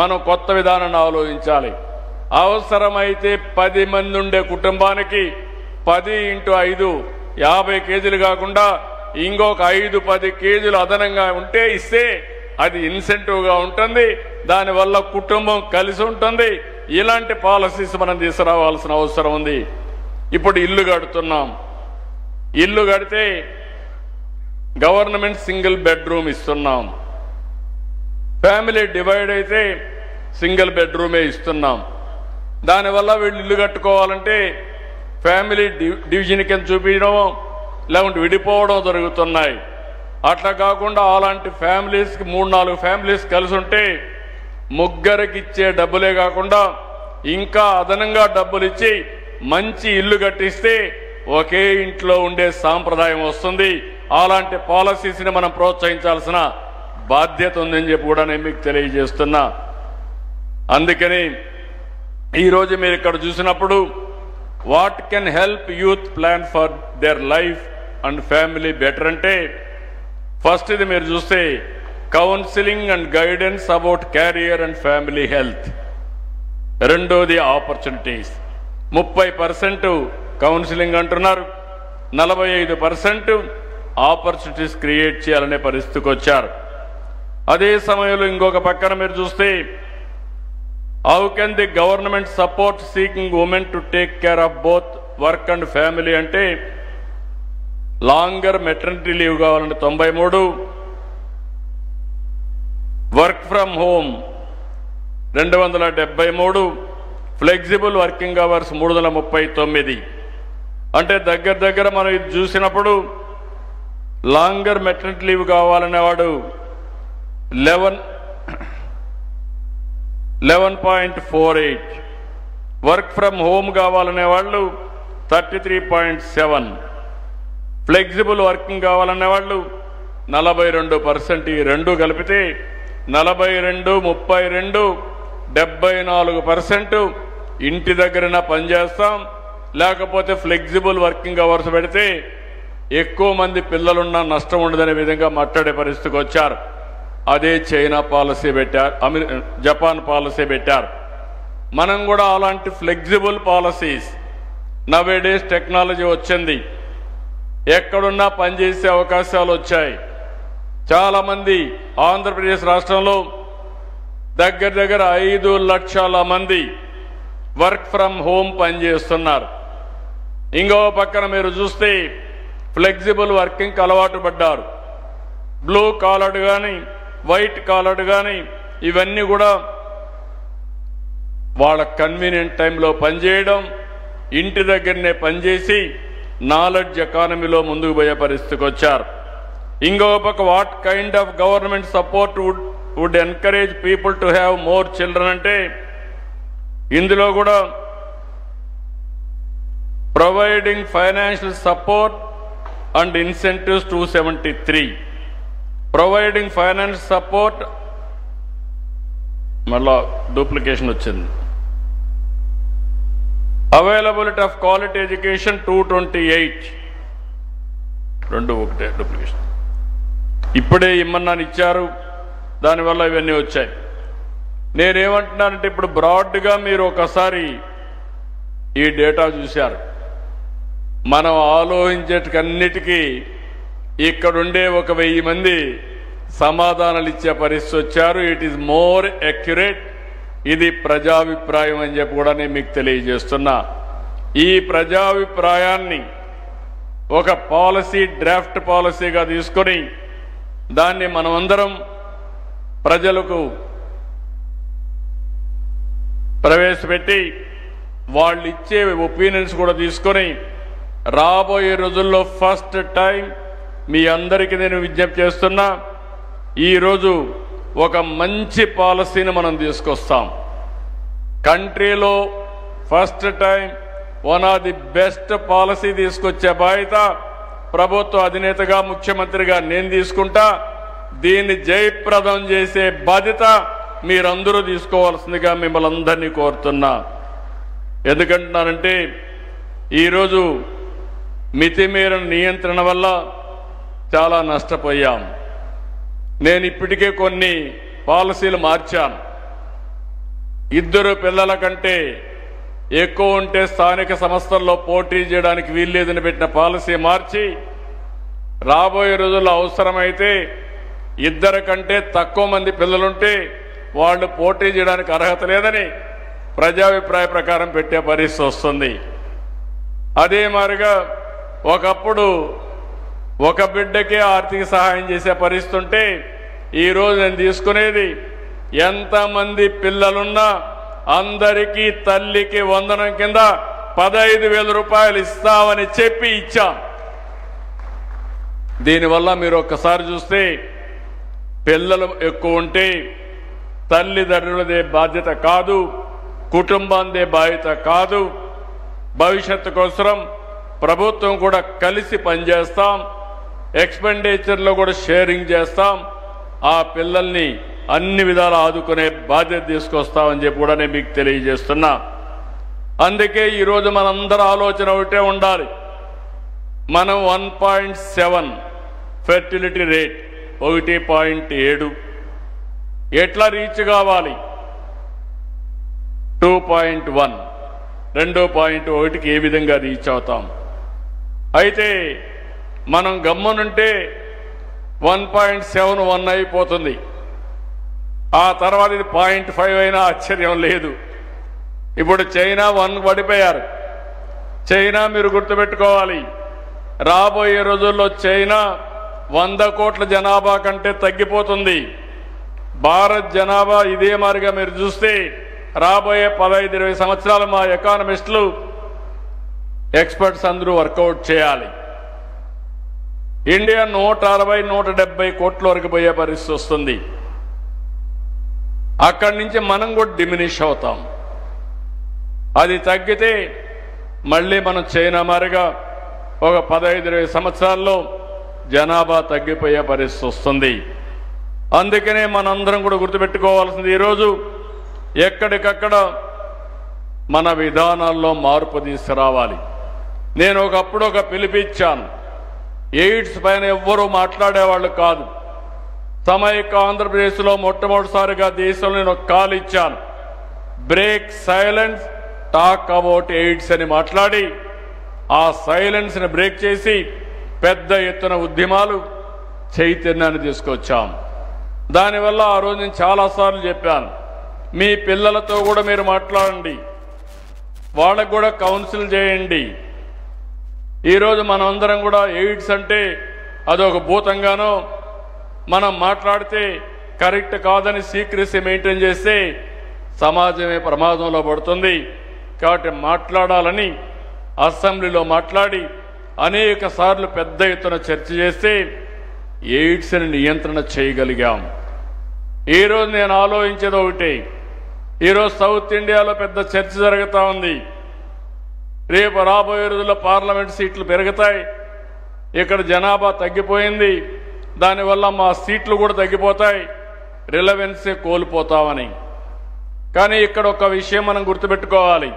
మనం కొత్త విధానాన్ని ఆలోచించాలి. అవసరమైతే 10 మంది ఉండే కుటుంబానికి 10 × 5 50 కేజీలు కాకుండా ఇంకొక 5-10 కేజీలు అదనంగా ఉంటే ఇస్తే అది ఇన్సెంటివ్గా ఉంటుంది. దానివల్ల కుటుంబం కలిసి ఉంటుంది. ఇలాంటి పాలసీస్ మనం తీసుకురావాల్సిన అవసరం ఉంది. ఇప్పుడు ఇల్లు కడుతున్నాం. ఇల్లు కడితే గవర్నమెంట్ సింగిల్ బెడ్రూమ్ ఇస్తున్నాం. ఫ్యామిలీ డివైడ్ అయితే సింగిల్ బెడ్రూమే ఇస్తున్నాం. దానివల్ల వీళ్ళు ఇల్లు కట్టుకోవాలంటే ఫ్యామిలీ డివిజన్ కింద చూపించడం లేకుంటే విడిపోవడం జరుగుతున్నాయి. అట్లా కాకుండా అలాంటి ఫ్యామిలీస్కి 3-4 ఫ్యామిలీస్ కలిసి ఉంటే ముగ్గురికి ఇచ్చే డబ్బులే కాకుండా ఇంకా అదనంగా డబ్బులు ఇచ్చి మంచి ఇల్లు కట్టిస్తే ఒకే ఇంట్లో ఉండే సాంప్రదాయం వస్తుంది. అలాంటి పాలసీస్ని మనం ప్రోత్సహించాల్సిన బాధ్యత ఉందని చెప్పి కూడా నేను మీకు తెలియజేస్తున్నా. అందుకని ఈరోజు మీరు ఇక్కడ చూసినప్పుడు what can help youth plan for their life and family better అంటే ఫస్ట్ ఇది మీరు చూస్తే counselling and guidance about carrier and family health. రెండోది ఆపర్చునిటీస్. 30% కౌన్సిలింగ్ అంటున్నారు, 45% ఆపర్చునిటీస్ క్రియేట్ చేయాలనే పరిస్థితికి వచ్చారు. అదే సమయంలో ఇంకొక పక్కన మీరు చూస్తే how can the government support seeking women to take care of both work and family అంటే లాంగర్ మెటర్నిటీ లీవ్ కావాలంటే 93, work from home 273, flexible working hours 339. అంటే దగ్గర మనం ఇది చూసినప్పుడు లాంగర్ మెటర్నిటీ లీవ్ కావాలనేవాడు 11.48, వర్క్ ఫ్రమ్ హోమ్ కావాలనే వాళ్ళు 33.7, ఫ్లెక్సిబుల్ వర్కింగ్ కావాలనే వాళ్ళు 42%. ఈ రెండు కలిపితే 42, 32, 74% ఇంటి దగ్గరైనా పనిచేస్తాం, లేకపోతే ఫ్లెక్సిబుల్ వర్కింగ్ అవర్స్ పెడితే ఎక్కువ మంది పిల్లలున్నా నష్టం ఉండదనే విధంగా మాట్లాడే పరిస్థితికి వచ్చారు. అదే చైనా పాలసీ పెట్టారు, జపాన్ పాలసీ పెట్టారు. మనం కూడా అలాంటి ఫ్లెక్సిబుల్ పాలసీస్, నవేడేస్ టెక్నాలజీ వచ్చింది, ఎక్కడున్నా పనిచేసే అవకాశాలు వచ్చాయి. చాలామంది ఆంధ్రప్రదేశ్ రాష్ట్రంలో దగ్గర 5 లక్షల మంది వర్క్ ఫ్రమ్ హోమ్ పనిచేస్తున్నారు. ఇంకో పక్కన మీరు చూస్తే ఫ్లెక్సిబుల్ వర్కింగ్కి అలవాటు పడ్డారు. బ్లూ కాలర్డ్ కానీ వైట్ కాలర్డ్ కానీ ఇవన్నీ కూడా వాళ్ళ కన్వీనియంట్ టైంలో పనిచేయడం, ఇంటి దగ్గరనే పనిచేసి నాలెడ్జ్ ఎకానమీలో ముందుకు పోయే పరిస్థితికి వచ్చారు. ఇంకొక పక్క what kind of government support would encourage people to have more children అంటే ఇందులో కూడా providing financial support and incentives 273, providing financial support మళ్ళా డూప్లికేషన్ వచ్చింది, అవైలబిలిటీ ఆఫ్ క్వాలిటీ ఎడ్యుకేషన్ 228, రెండు ఒకటే డూప్లికేషన్. ఇప్పుడే ఇమ్మన్నాను ఇచ్చారు, దానివల్ల ఇవన్నీ వచ్చాయి. నేనేమంటున్నానంటే ఇప్పుడు బ్రాడ్గా మీరు ఒకసారి ఈ డేటా చూశారు. మనం ఆలోచించేటన్నిటికీ ఇక్కడుండే 1000 మంది సమాధానాలు ఇచ్చే పరిస్థితి వచ్చారు. It is more accurate. ఇది ప్రజాభిప్రాయం అని చెప్పి కూడా నేను మీకు తెలియజేస్తున్నా. ఈ ప్రజాభిప్రాయాన్ని ఒక పాలసీ, డ్రాఫ్ట్ పాలసీగా తీసుకొని దాన్ని మనమందరం ప్రజలకు ప్రవేశపెట్టి వాళ్ళు ఇచ్చే ఒపీనియన్స్ కూడా తీసుకొని రాబోయే రోజుల్లో ఫస్ట్ టైం మీ అందరికీ నేను విజ్ఞప్తి చేస్తున్నా, ఈరోజు ఒక మంచి పాలసీని మనం తీసుకొస్తాం. కంట్రీలో first time one of the best policy తీసుకొచ్చే బాధ్యత ప్రభుత్వ అధినేతగా, ముఖ్యమంత్రిగా నేను తీసుకుంటా. దీన్ని జయప్రదం చేసే బాధ్యత మీరందరూ తీసుకోవాల్సిందిగా మిమ్మల్ని అందరినీ కోరుతున్నా. ఎందుకంటున్నానంటే ఈరోజు మితిమీరిన నియంత్రణ వల్ల చాలా నష్టపోయాం. నేను ఇప్పటికే కొన్ని పాలసీలు మార్చాను. 2 పిల్లల కంటే ఎక్కువ ఉంటే స్థానిక సంస్థల్లో పోటీ చేయడానికి వీల్లేదని పెట్టిన పాలసీ మార్చి రాబోయే రోజుల్లో అవసరమైతే 2 కంటే తక్కువ మంది పిల్లలుంటే వాళ్ళు పోటీ చేయడానికి అర్హత లేదని ప్రజాభిప్రాయ ప్రకారం పెట్టే పరిస్థితి వస్తుంది. అదే మాదిరిగా ఒకప్పుడు ఒక బిడ్డకే ఆర్థిక సహాయం చేసే పరిస్థితి ఉంటే ఈరోజు నేను తీసుకునేది ఎంతమంది పిల్లలున్నా అందరికీ తల్లికి వందనం కింద 15,000 రూపాయలు ఇస్తామని చెప్పి ఇచ్చాం. దీనివల్ల మీరు ఒక్కసారి చూస్తే పిల్లలు ఎక్కువ ఉంటే తల్లిదండ్రులదే బాధ్యత కాదు, కుటుంబాందే బాధ్యత కాదు. భవిష్యత్తు కోసం ప్రభుత్వం కూడా కలిసి పనిచేస్తాం. ఎక్స్పెండిచర్లో కూడా షేరింగ్ చేస్తాం. ఆ పిల్లల్ని అన్ని విధాలు ఆదుకునే బాధ్యత తీసుకొస్తామని చెప్పి కూడా నేను మీకు తెలియజేస్తున్నా. అందుకే ఈరోజు మనందరి ఆలోచన ఒకటే ఉండాలి. మనం 1.7 ఫెర్టిలిటీ రేట్, 1.7 ఎట్లా రీచ్ కావాలి? 2.1, 2.1కి ఏ విధంగా రీచ్ అవుతాం? అయితే మనం గమ్మునుంటే 1.71 అయిపోతుంది. ఆ తర్వాత ఇది 0.5 అయినా ఆశ్చర్యం లేదు. ఇప్పుడు చైనా 1 పడిపోయారు. చైనా మీరు గుర్తుపెట్టుకోవాలి, రాబోయే రోజుల్లో చైనా 100 కోట్ల జనాభా కంటే తగ్గిపోతుంది. భారత్ జనాభా ఇదే మాదిరిగా మీరు చూస్తే రాబోయే 15-20 సంవత్సరాలు మా ఎకానమిస్టులు, ఎక్స్పర్ట్స్ అందరూ వర్కౌట్ చేయాలి. ఇండియా 160-170 కోట్ల వరకు పోయే పరిస్థితి వస్తుంది. అక్కడి నుంచి మనం కూడా డిమినిష్ అవుతాం. అది తగ్గితే మళ్ళీ మనం చైనా మారిగా ఒక 15-20 సంవత్సరాల్లో జనాభా తగ్గిపోయే పరిస్థితి వస్తుంది. అందుకనే మనందరం కూడా గుర్తుపెట్టుకోవాల్సింది, ఈరోజు ఎక్కడికక్కడ మన విధానాల్లో మార్పు తీసుకురావాలి. నేను ఒకప్పుడు ఒక పిలిపిచ్చాను. ఎయిడ్స్ పైన ఎవ్వరూ మాట్లాడేవాళ్ళు కాదు. సమైక్య ఆంధ్రప్రదేశ్లో మొట్టమొదటిసారిగా దేశంలో నేను ఒక కాల్ ఇచ్చాను. Break silence, talk about AIDS అని మాట్లాడి ఆ సైలెన్స్ని బ్రేక్ చేసి పెద్ద ఎత్తున ఉద్యమాలు, చైతన్యాన్ని తీసుకొచ్చాం. దానివల్ల ఆ రోజు నేను చాలాసార్లు చెప్పాను, మీ పిల్లలతో కూడా మీరు మాట్లాడండి, వాళ్ళకు కూడా కౌన్సిల్ చేయండి. ఈరోజు మనందరం కూడా ఎయిడ్స్ అంటే అదొక భూతంగానో, మనం మాట్లాడితే కరెక్ట్ కాదని సీక్రెసీ మెయింటైన్ చేస్తే సమాజమే ప్రమాదంలో పడుతుంది. కాబట్టి మాట్లాడాలని అసెంబ్లీలో మాట్లాడి అనేక సార్లు పెద్ద ఎత్తున చర్చ చేస్తే ఎయిడ్స్ని నియంత్రణ చేయగలిగాం. ఈరోజు నేను ఆలోచించేది ఒకటి, ఈరోజు సౌత్ ఇండియాలో పెద్ద చర్చ జరుగుతూ ఉంది. రేపు రాబోయే రోజుల్లో పార్లమెంట్ సీట్లు పెరుగుతాయి, ఇక్కడ జనాభా తగ్గిపోయింది, దానివల్ల మా సీట్లు కూడా తగ్గిపోతాయి, రిలవెన్సే కోల్పోతామని. కానీ ఇక్కడ ఒక విషయం మనం గుర్తుపెట్టుకోవాలి,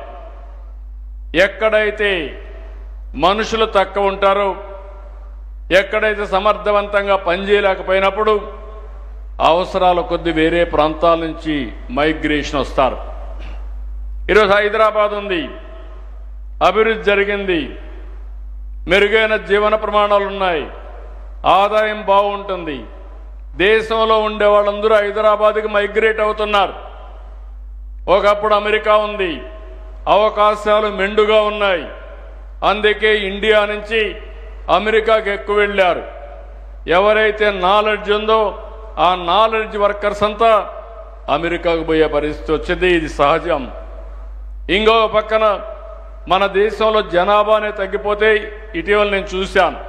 ఎక్కడైతే మనుషులు తక్కువ ఉంటారో, ఎక్కడైతే సమర్థవంతంగా పనిచేయలేకపోయినప్పుడు అవసరాల కొద్ది వేరే ప్రాంతాల నుంచి మైగ్రేషన్ వస్తారు. ఈరోజు హైదరాబాద్ ఉంది, అభివృద్ధి జరిగింది, మెరుగైన జీవన ప్రమాణాలు ఉన్నాయి, ఆదాయం బాగుంటుంది. దేశంలో ఉండే వాళ్ళందరూ హైదరాబాద్కి మైగ్రేట్ అవుతున్నారు. ఒకప్పుడు అమెరికా ఉంది, అవకాశాలు మెండుగా ఉన్నాయి, అందుకే ఇండియా నుంచి అమెరికాకి ఎక్కువ వెళ్ళారు. ఎవరైతే నాలెడ్జ్ ఉందో ఆ నాలెడ్జ్ వర్కర్స్ అంతా అమెరికాకు పోయే పరిస్థితి వచ్చింది, ఇది సహజం. ఇంకో పక్కన మన దేశంలో జనాభానే తగ్గిపోతే ఇటీవల నేను చూశాను.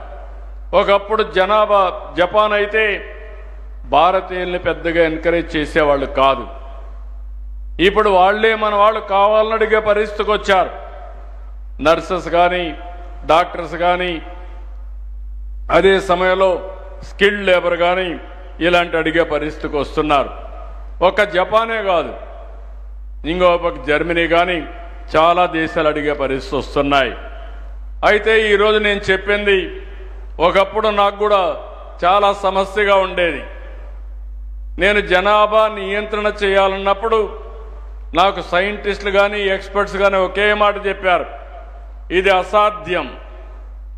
ఒకప్పుడు జనాభా జపాన్ అయితే భారతీయుల్ని పెద్దగా ఎంకరేజ్ చేసేవాళ్ళు కాదు, ఇప్పుడు వాళ్లే మన వాళ్ళు కావాలని అడిగే పరిస్థితికి వచ్చారు. నర్సెస్ కానీ డాక్టర్స్ కానీ అదే సమయంలో స్కిల్డ్ లేబర్ కానీ ఇలాంటి అడిగే పరిస్థితికి వస్తున్నారు. ఒక జపానే కాదు, ఇంకో పక్క జర్మనీ కానీ చాలా దేశాలు అడిగే పరిస్థితి వస్తున్నాయి. అయితే ఈరోజు నేను చెప్పింది, ఒకప్పుడు నాకు కూడా చాలా సమస్యగా ఉండేది. నేను జనాభా నియంత్రణ చేయాలన్నప్పుడు నాకు సైంటిస్టులు కానీ ఎక్స్పర్ట్స్ కానీ ఒకే మాట చెప్పారు, ఇది అసాధ్యం.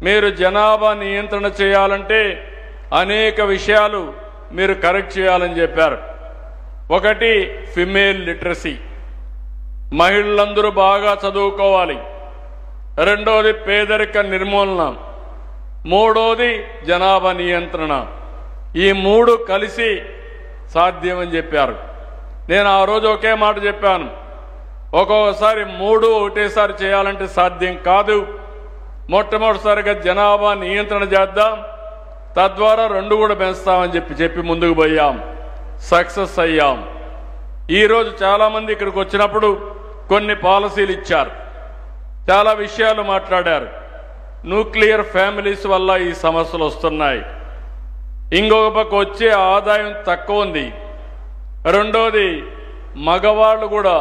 మీరు జనాభా నియంత్రణ చేయాలంటే అనేక విషయాలు మీరు కరెక్ట్ చేయాలని చెప్పారు. ఒకటి ఫిమేల్ లిటరసీ, మహిళలందరూ బాగా చదువుకోవాలి. రెండోది పేదరిక నిర్మూలన, మూడోది జనాభా నియంత్రణ. ఈ మూడు కలిసి సాధ్యమని చెప్పారు. నేను ఆ రోజు ఒకే మాట చెప్పాను, ఒక్కొక్కసారి మూడు ఒకటేసారి చేయాలంటే సాధ్యం కాదు. మొట్టమొదటిసారిగా జనాభా నియంత్రణ చేద్దాం, తద్వారా రెండు కూడా పెంచుతామని చెప్పి ముందుకు పోయాం, సక్సెస్ అయ్యాం. ఈరోజు చాలామంది ఇక్కడికి వచ్చినప్పుడు కొన్ని పాలసీలు ఇచ్చారు, చాలా విషయాలు మాట్లాడారు. న్యూక్లియర్ ఫ్యామిలీస్ వల్ల ఈ సమస్యలు వస్తున్నాయి. ఇంకొక పక్క వచ్చే ఆదాయం తక్కువ ఉంది. రెండోది మగవాళ్ళు కూడా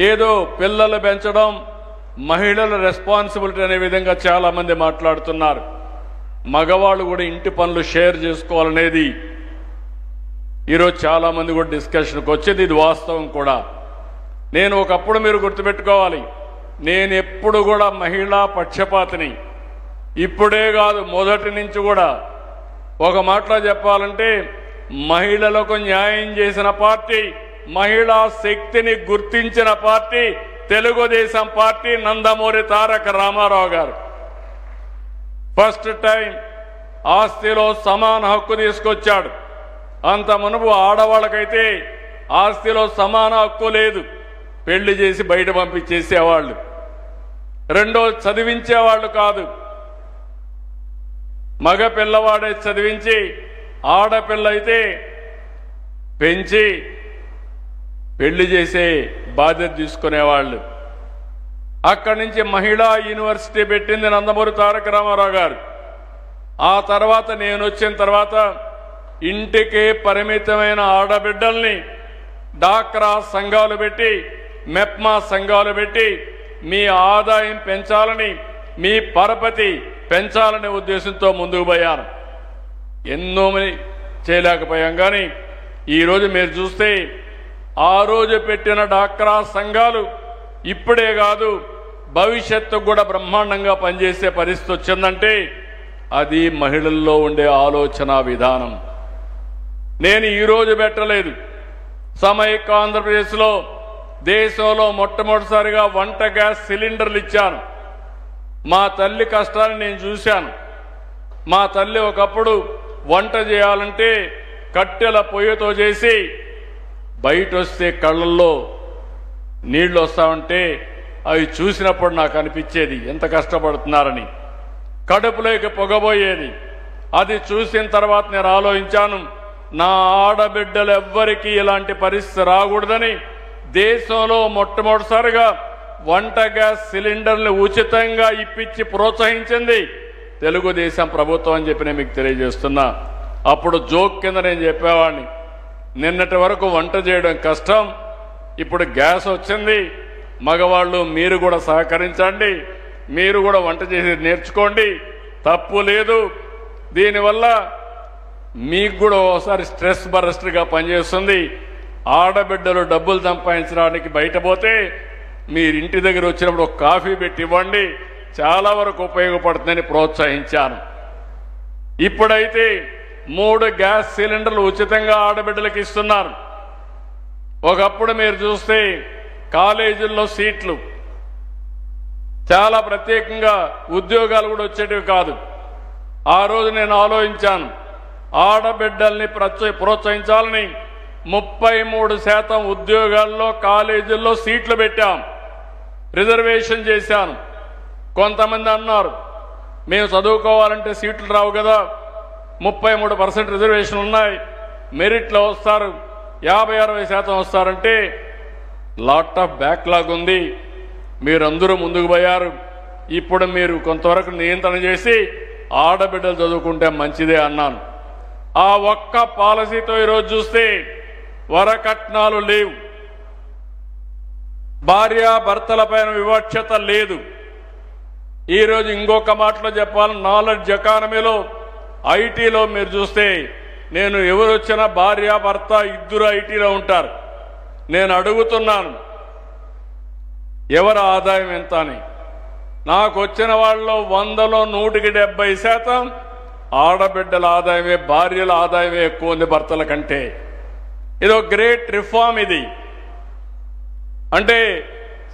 ఏదో పిల్లలు పెంచడం మహిళల రెస్పాన్సిబిలిటీ అనే విధంగా చాలామంది మాట్లాడుతున్నారు. మగవాళ్ళు కూడా ఇంటి పనులు షేర్ చేసుకోవాలనేది ఈరోజు చాలామంది కూడా డిస్కషన్కి వచ్చేది, ఇది వాస్తవం కూడా. నేను ఒకప్పుడు మీరు గుర్తుపెట్టుకోవాలి, నేను ఎప్పుడు కూడా మహిళా పక్షపాతిని, ఇప్పుడే కాదు మొదటి నుంచి కూడా. ఒక మాటలో చెప్పాలంటే మహిళలకు న్యాయం చేసిన పార్టీ, మహిళా శక్తిని గుర్తించిన పార్టీ తెలుగుదేశం పార్టీ, నందమూరి తారక రామారావు గారు. ఫస్ట్ టైం ఆస్తిలో సమాన హక్కు తీసుకొచ్చాడు. అంత మునుపు ఆడవాళ్ళకైతే ఆస్తిలో సమాన హక్కు లేదు, పెళ్లి చేసి బయట పంపించేసేవాళ్ళు. రెండో చదివించేవాళ్ళు కాదు, మగ పిల్లవాడే చదివించి ఆడపిల్ల అయితే పెంచి పెళ్లి చేసే బాధ్యత తీసుకునేవాళ్ళు. అక్కడి నుంచి మహిళా యూనివర్సిటీ పెట్టింది నందమూరి తారక రామారావు గారు. ఆ తర్వాత నేను వచ్చిన తర్వాత ఇంటికే పరిమితమైన ఆడబిడ్డల్ని డాక్రా సంఘాలు పెట్టి, మెప్మా సంఘాలు పెట్టి మీ ఆదాయం పెంచాలని, మీ పరపతి పెంచాలనే ఉద్దేశంతో ముందుకు పోయాను. ఎన్నో చేయలేకపోయాం. కానీ ఈరోజు మీరు చూస్తే ఆ రోజు పెట్టిన డాక్రా సంఘాలు ఇప్పుడే కాదు భవిష్యత్తు కూడా బ్రహ్మాండంగా పనిచేసే పరిస్థితి వచ్చిందంటే అది మహిళల్లో ఉండే ఆలోచన విధానం. నేను ఈరోజు పెట్టలేదు, సమైక్య ఆంధ్రప్రదేశ్లో దేశంలో మొట్టమొదటిసారిగా వంట గ్యాస్ సిలిండర్లు ఇచ్చాను. మా తల్లి కష్టాన్ని నేను చూశాను. మా తల్లి ఒకప్పుడు వంట చేయాలంటే కట్టెల పొయ్యితో చేసి బయట వస్తే కళ్ళల్లో నీళ్లు వస్తామంటే అవి చూసినప్పుడు నాకు అనిపించేది ఎంత కష్టపడుతున్నారని. కడుపులోకి పొగబోయేది. అది చూసిన తర్వాత నేను ఆలోచించాను, నా ఆడబిడ్డలు ఎవ్వరికీ ఇలాంటి పరిస్థితి రాకూడదని దేశంలో మొట్టమొదటిసారిగా వంట గ్యాస్ సిలిండర్లు ఉచితంగా ఇప్పించి ప్రోత్సహించింది తెలుగుదేశం ప్రభుత్వం అని చెప్పి నేను మీకు తెలియజేస్తున్నా. అప్పుడు జోక్ కింద నేను చెప్పేవాడిని, నిన్నటి వరకు వంట చేయడం కష్టం, ఇప్పుడు గ్యాస్ వచ్చింది, మగవాళ్ళు మీరు కూడా సహకరించండి, మీరు కూడా వంట చేసి నేర్చుకోండి, తప్పు లేదు. దీనివల్ల మీకు కూడా ఒకసారి స్ట్రెస్ బరస్ట్గా పనిచేస్తుంది. ఆడబిడ్డలు డబ్బులు సంపాదించడానికి బయట పోతే మీరు ఇంటి దగ్గర వచ్చినప్పుడు ఒక కాఫీ పెట్టి ఇవ్వండి, చాలా వరకు ఉపయోగపడుతుందని ప్రోత్సహించాను. ఇప్పుడైతే 3 గ్యాస్ సిలిండర్లు ఉచితంగా ఆడబిడ్డలకు ఇస్తున్నారు. ఒకప్పుడు మీరు చూస్తే కాలేజీల్లో సీట్లు చాలా ప్రత్యేకంగా ఉద్యోగాలు కూడా వచ్చేటివి కాదు. ఆ రోజు నేను ఆలోచించాను, ఆడబిడ్డల్ని ప్రోత్సహించాలని 33% ఉద్యోగాల్లో కాలేజీల్లో సీట్లు పెట్టాం, రిజర్వేషన్ చేశాను. కొంతమంది అన్నారు, మేము చదువుకోవాలంటే సీట్లు రావు కదా, 33% రిజర్వేషన్ ఉన్నాయి, మెరిట్లో వస్తారు, 50-60% వస్తారంటే లాట్ ఆఫ్ బ్యాక్లాగ్ ఉంది, మీరందరూ ముందుకు పోయారు. ఇప్పుడు మీరు కొంతవరకు నియంత్రణ చేసి ఆడబిడ్డలు చదువుకుంటే మంచిదే అన్నాను. ఆ ఒక్క పాలసీతో ఈరోజు చూస్తే వరకట్నాలు లేవు, భార్యాభర్తలపైన వివక్షత లేదు. ఈరోజు ఇంకొక మాటలో చెప్పాలని, నాలెడ్జ్ ఎకానమీలో ఐటీలో మీరు చూస్తే నేను ఎవరు వచ్చినా భార్యాభర్త ఇద్దరు ఐటీలో ఉంటారు. నేను అడుగుతున్నాను ఎవరి ఆదాయం ఎంత అని. నాకు వచ్చిన వాళ్ళలో 100లో 170% ఆడబిడ్డల ఆదాయమే, భార్యల ఆదాయమే ఎక్కువ ఉంది భర్తల కంటే. ఇదో గ్రేట్ రిఫార్మ్. ఇది అంటే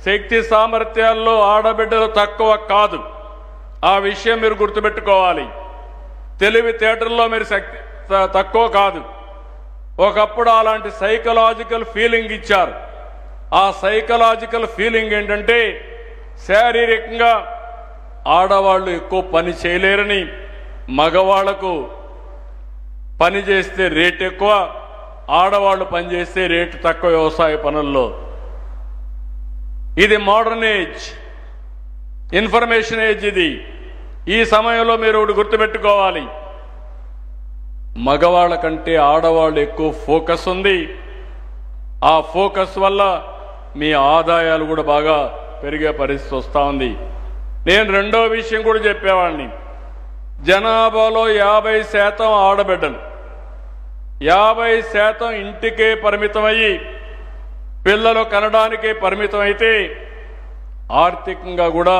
శక్తి సామర్థ్యాల్లో ఆడబిడ్డలు తక్కువ కాదు, ఆ విషయం మీరు గుర్తుపెట్టుకోవాలి. తెలివితేటల్లో మీరు తక్కువ కాదు. ఒకప్పుడు అలాంటి సైకలాజికల్ ఫీలింగ్ ఇచ్చారు. ఆ సైకలాజికల్ ఫీలింగ్ ఏంటంటే శారీరకంగా ఆడవాళ్ళు ఎక్కువ పని చేయలేరని, మగవాళ్లకు పని చేస్తే రేట్ ఎక్కువ, ఆడవాళ్ళు పని చేస్తే రేటు తక్కువ వ్యవసాయ పనుల్లో. ఇది మోడర్న్ ఏజ్, ఇన్ఫర్మేషన్ ఏజ్. ఇది ఈ సమయంలో మీరు ఒకటి గుర్తుపెట్టుకోవాలి, మగవాళ్ళ కంటే ఆడవాళ్ళు ఎక్కువ ఫోకస్ ఉంది. ఆ ఫోకస్ వల్ల మీ ఆదాయాలు కూడా బాగా పెరిగే పరిస్థితి వస్తూ ఉంది. నేను రెండో విషయం కూడా చెప్పేవాడిని, జనాభాలో 50% ఆడబిడ్డలు, 50% ఇంటికే పరిమితమయ్యి పిల్లలు కనడానికే పరిమితం అయితే ఆర్థికంగా కూడా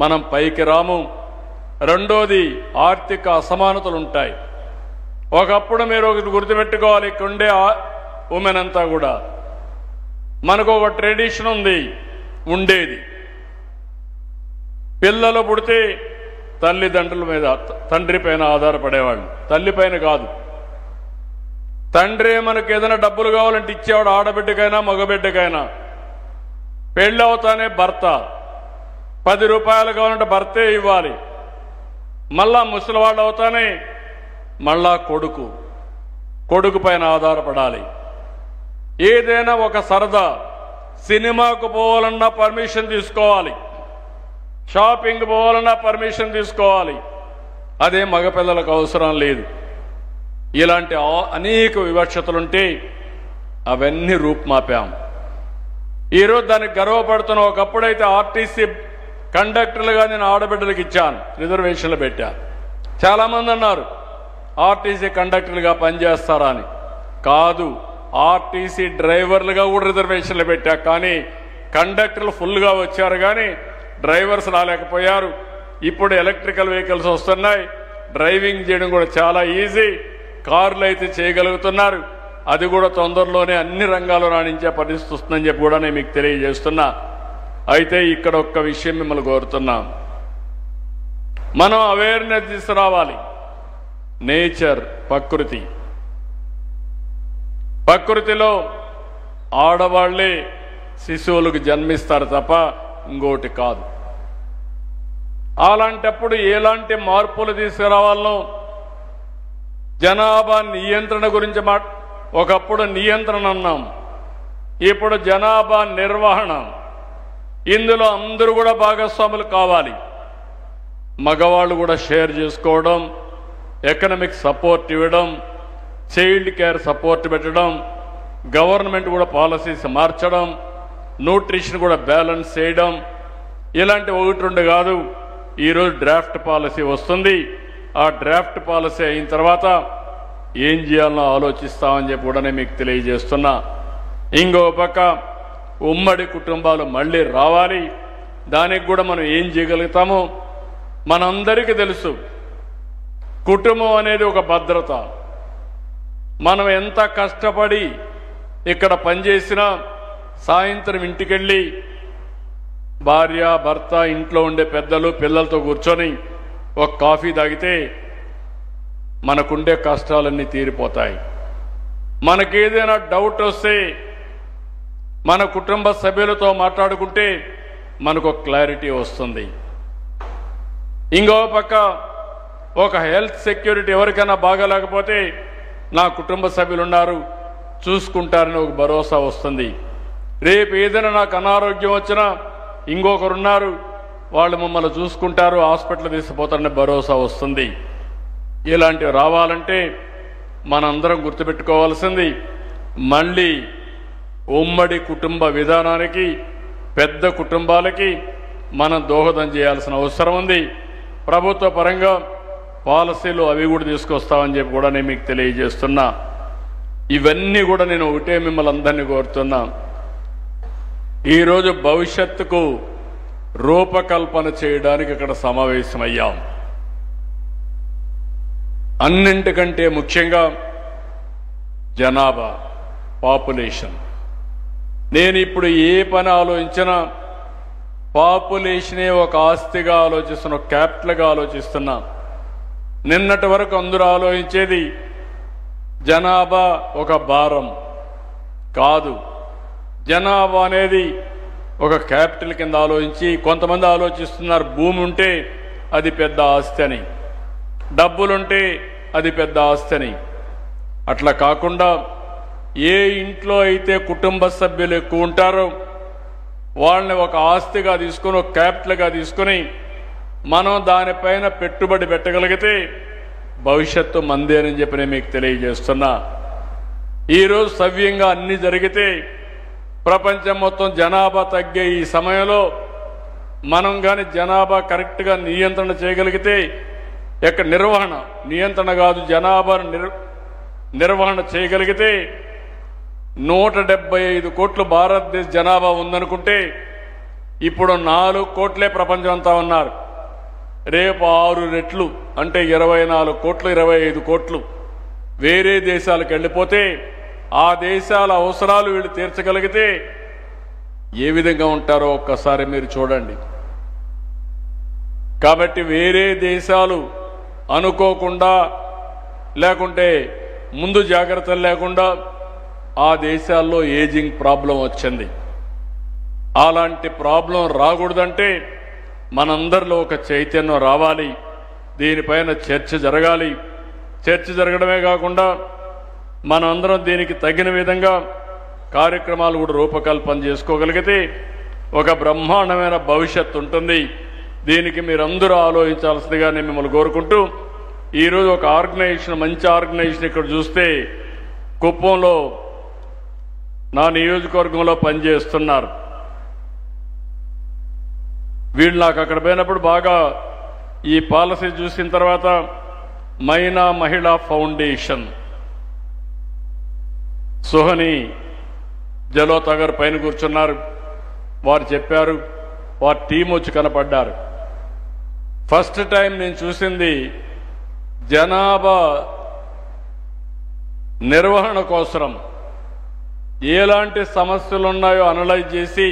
మనం పైకి రాము. రెండోది ఆర్థిక అసమానతలు ఉంటాయి. ఒకప్పుడు మీరు ఒకటి గుర్తుపెట్టుకోవాలి, ఇక్కడ ఉండే ఉమెన్ అంతా కూడా మనకు ఒక ట్రెడిషన్ ఉంది, ఉండేది పిల్లలు పుడితే తల్లిదండ్రుల మీద, తండ్రి పైన ఆధారపడేవాళ్ళు, తల్లి పైన కాదు. తండ్రి మనకు ఏదైనా డబ్బులు కావాలంటే ఇచ్చేవాడు, ఆడబిడ్డకైనా మగబిడ్డకైనా. పెళ్ళి అవుతానే భర్త, 10 రూపాయలు కావాలంటే భర్తే ఇవ్వాలి. మళ్ళా ముసలివాళ్ళు అవుతానే మళ్ళా కొడుకు పైన ఆధారపడాలి. ఏదైనా ఒక సరదా, సినిమాకు పోవాలన్నా పర్మిషన్ తీసుకోవాలి, షాపింగ్ పోవాలన్నా పర్మిషన్ తీసుకోవాలి. అదే మగపిల్లలకు అవసరం లేదు. ఇలాంటి అనేక వివక్షతలుంటే అవన్నీ రూపుమాపాం. ఈరోజు దానికి గర్వపడుతున్న, ఒకప్పుడైతే ఆర్టీసీ కండక్టర్లుగా నేను ఆడబిడ్డలకు ఇచ్చాను, రిజర్వేషన్లు పెట్టాను. చాలామంది అన్నారు ఆర్టీసీ కండక్టర్లుగా పనిచేస్తారా అని. కాదు, ఆర్టీసీ డ్రైవర్లుగా కూడా రిజర్వేషన్లు పెట్టా. కానీ కండక్టర్లు ఫుల్గా వచ్చారు, కానీ డ్రైవర్స్ రాలేకపోయారు. ఇప్పుడు ఎలక్ట్రికల్ వెహికల్స్ వస్తున్నాయి, డ్రైవింగ్ చేయడం కూడా చాలా ఈజీ. కార్లు అయితే చేయగలుగుతున్నారు, అది కూడా తొందరలోనే అన్ని రంగాల్లో రాణించే పరిస్థితి వస్తుందని చెప్పి కూడా నేను మీకు తెలియజేస్తున్నా. అయితే ఇక్కడ ఒక్క విషయం మిమ్మల్ని కోరుతున్నాం, మనం అవేర్నెస్ తీసుకురావాలి. నేచర్, ప్రకృతిలో ఆడవాళ్లే శిశువులకు జన్మిస్తారు తప్ప ఇంకోటి కాదు. అలాంటప్పుడు ఎలాంటి మార్పులు తీసుకురావాలనో జనాభా నియంత్రణ గురించి ఒకప్పుడు నియంత్రణ అన్నాం, ఇప్పుడు జనాభా నిర్వహణ. ఇందులో అందరూ కూడా భాగస్వాములు కావాలి. మగవాళ్ళు కూడా షేర్ చేసుకోవడం, ఎకనామిక్ సపోర్ట్ ఇవ్వడం, చైల్డ్ కేర్ సపోర్ట్ పెట్టడం, గవర్నమెంట్ కూడా పాలసీస్ మార్చడం, న్యూట్రిషన్ కూడా బ్యాలెన్స్ చేయడం, ఇలాంటి ఒకటి రెండు కాదు. ఈరోజు డ్రాఫ్ట్ పాలసీ వస్తుంది. ఆ డ్రాఫ్ట్ పాలసీ అయిన తర్వాత ఏం చేయాలనో ఆలోచిస్తామని చెప్పి కూడా మీకు తెలియజేస్తున్నా. ఇంకో పక్క ఉమ్మడి కుటుంబాలు మళ్ళీ రావాలి. దానికి కూడా మనం ఏం చేయగలుగుతామో మనందరికీ తెలుసు. కుటుంబం అనేది ఒక భద్రత. మనం ఎంత కష్టపడి ఇక్కడ పనిచేసినా సాయంత్రం ఇంటికెళ్ళి భార్య భర్త ఇంట్లో ఉండే పెద్దలు పిల్లలతో కూర్చొని ఒక కాఫీ తాగితే మనకుండే కష్టాలన్నీ తీరిపోతాయి. మనకేదైనా డౌట్ వస్తే మన కుటుంబ సభ్యులతో మాట్లాడుకుంటే మనకు క్లారిటీ వస్తుంది. ఇంకో పక్క ఒక హెల్త్ సెక్యూరిటీ, ఎవరికైనా బాగాలేకపోతే నా కుటుంబ సభ్యులు ఉన్నారు చూసుకుంటారని ఒక భరోసా వస్తుంది. రేపు ఏదైనా నాకు అనారోగ్యం వచ్చినా ఇంకొకరున్నారు, వాళ్ళు మమ్మల్ని చూసుకుంటారు, హాస్పిటల్ తీసుకుపోతారని భరోసా వస్తుంది. ఇలాంటివి రావాలంటే మనందరం గుర్తుపెట్టుకోవాల్సింది మళ్ళీ ఉమ్మడి కుటుంబ విధానానికి, పెద్ద కుటుంబాలకి మనం దోహదం చేయాల్సిన అవసరం ఉంది. ప్రభుత్వ పరంగా పాలసీలు అవి కూడా తీసుకొస్తామని చెప్పి కూడా నేను మీకు తెలియజేస్తున్నా. ఇవన్నీ కూడా నేను ఒకటే మిమ్మల్ని అందరినీ కోరుతున్నా, ఈరోజు భవిష్యత్తుకు రూపకల్పన చేయడానికి ఇక్కడ సమావేశమయ్యాం. అన్నింటికంటే ముఖ్యంగా జనాభా, పాపులేషన్. నేను ఇప్పుడు ఏ పని ఆలోచించినా పాపులేషనే ఒక ఆస్తిగా ఆలోచిస్తున్నా, ఒక క్యాపిటల్గా ఆలోచిస్తున్నా. నిన్నటి వరకు అందరూ ఆలోచించేది జనాభా ఒక భారం కాదు, జనాభా అనేది ఒక క్యాపిటల్ కింద ఆలోచించి కొంతమంది ఆలోచిస్తున్నారు భూమి ఉంటే అది పెద్ద ఆస్తి అని, డబ్బులుంటే అది పెద్ద ఆస్తి అని. అట్లా కాకుండా ఏ ఇంట్లో అయితే కుటుంబ సభ్యులు ఎక్కువ ఉంటారో వాళ్ళని ఒక ఆస్తిగా తీసుకొని, ఒక క్యాపిటల్గా తీసుకొని మనం దానిపైన పెట్టుబడి పెట్టగలిగితే భవిష్యత్తు మందే అని చెప్పి నేను మీకు తెలియజేస్తున్నా. ఈరోజు సవ్యంగా అన్ని జరిగితే ప్రపంచం మొత్తం జనాభా తగ్గే ఈ సమయంలో మనం కానీ జనాభా కరెక్ట్గా నియంత్రణ చేయగలిగితే, ఎక్కడ నిర్వహణ, నియంత్రణ కాదు జనాభా నిర్వహణ చేయగలిగితే 175 కోట్లు భారతదేశ జనాభా ఉందనుకుంటే ఇప్పుడు 4 కోట్లే ప్రపంచం అంతా ఉన్నారు. రేపు 6 రెట్లు అంటే 24 కోట్లు, 25 కోట్లు వేరే దేశాలకు వెళ్ళిపోతే ఆ దేశాల అవసరాలు వీళ్ళు తీర్చగలిగితే ఏ విధంగా ఉంటారో ఒక్కసారి మీరు చూడండి. కాబట్టి వేరే దేశాలు అనుకోకుండా లేకుంటే ముందు జాగ్రత్తలు లేకుండా ఆ దేశాల్లో ఏజింగ్ ప్రాబ్లం వచ్చింది. అలాంటి ప్రాబ్లం రాకూడదంటే మనందరిలో ఒక చైతన్యం రావాలి, దీనిపైన చర్చ జరగాలి. చర్చ జరగడమే కాకుండా మనందరం దీనికి తగిన విధంగా కార్యక్రమాలు కూడా రూపకల్పన చేసుకోగలిగితే ఒక బ్రహ్మాండమైన భవిష్యత్తు ఉంటుంది. దీనికి మీరందరూ ఆలోచించాల్సిందిగా నేను మిమ్మల్ని కోరుకుంటూ, ఈరోజు ఒక ఆర్గనైజేషన్, మంచి ఆర్గనైజేషన్ ఇక్కడ చూస్తే కుప్పంలో నా నియోజకవర్గంలో పనిచేస్తున్నారు. వీళ్ళు నాకు అక్కడ పోయినప్పుడు బాగా ఈ పాలసీ చూసిన తర్వాత మైనా మహిళా ఫౌండేషన్ సుహని జలోతా గారు పైన కూర్చున్నారు. వారు చెప్పారు, వారి టీం వచ్చి కనపడ్డారు. ఫస్ట్ టైం నేను చూసింది జనాభా నిర్వహణ కోసం ఎలాంటి సమస్యలు ఉన్నాయో అనలైజ్ చేసి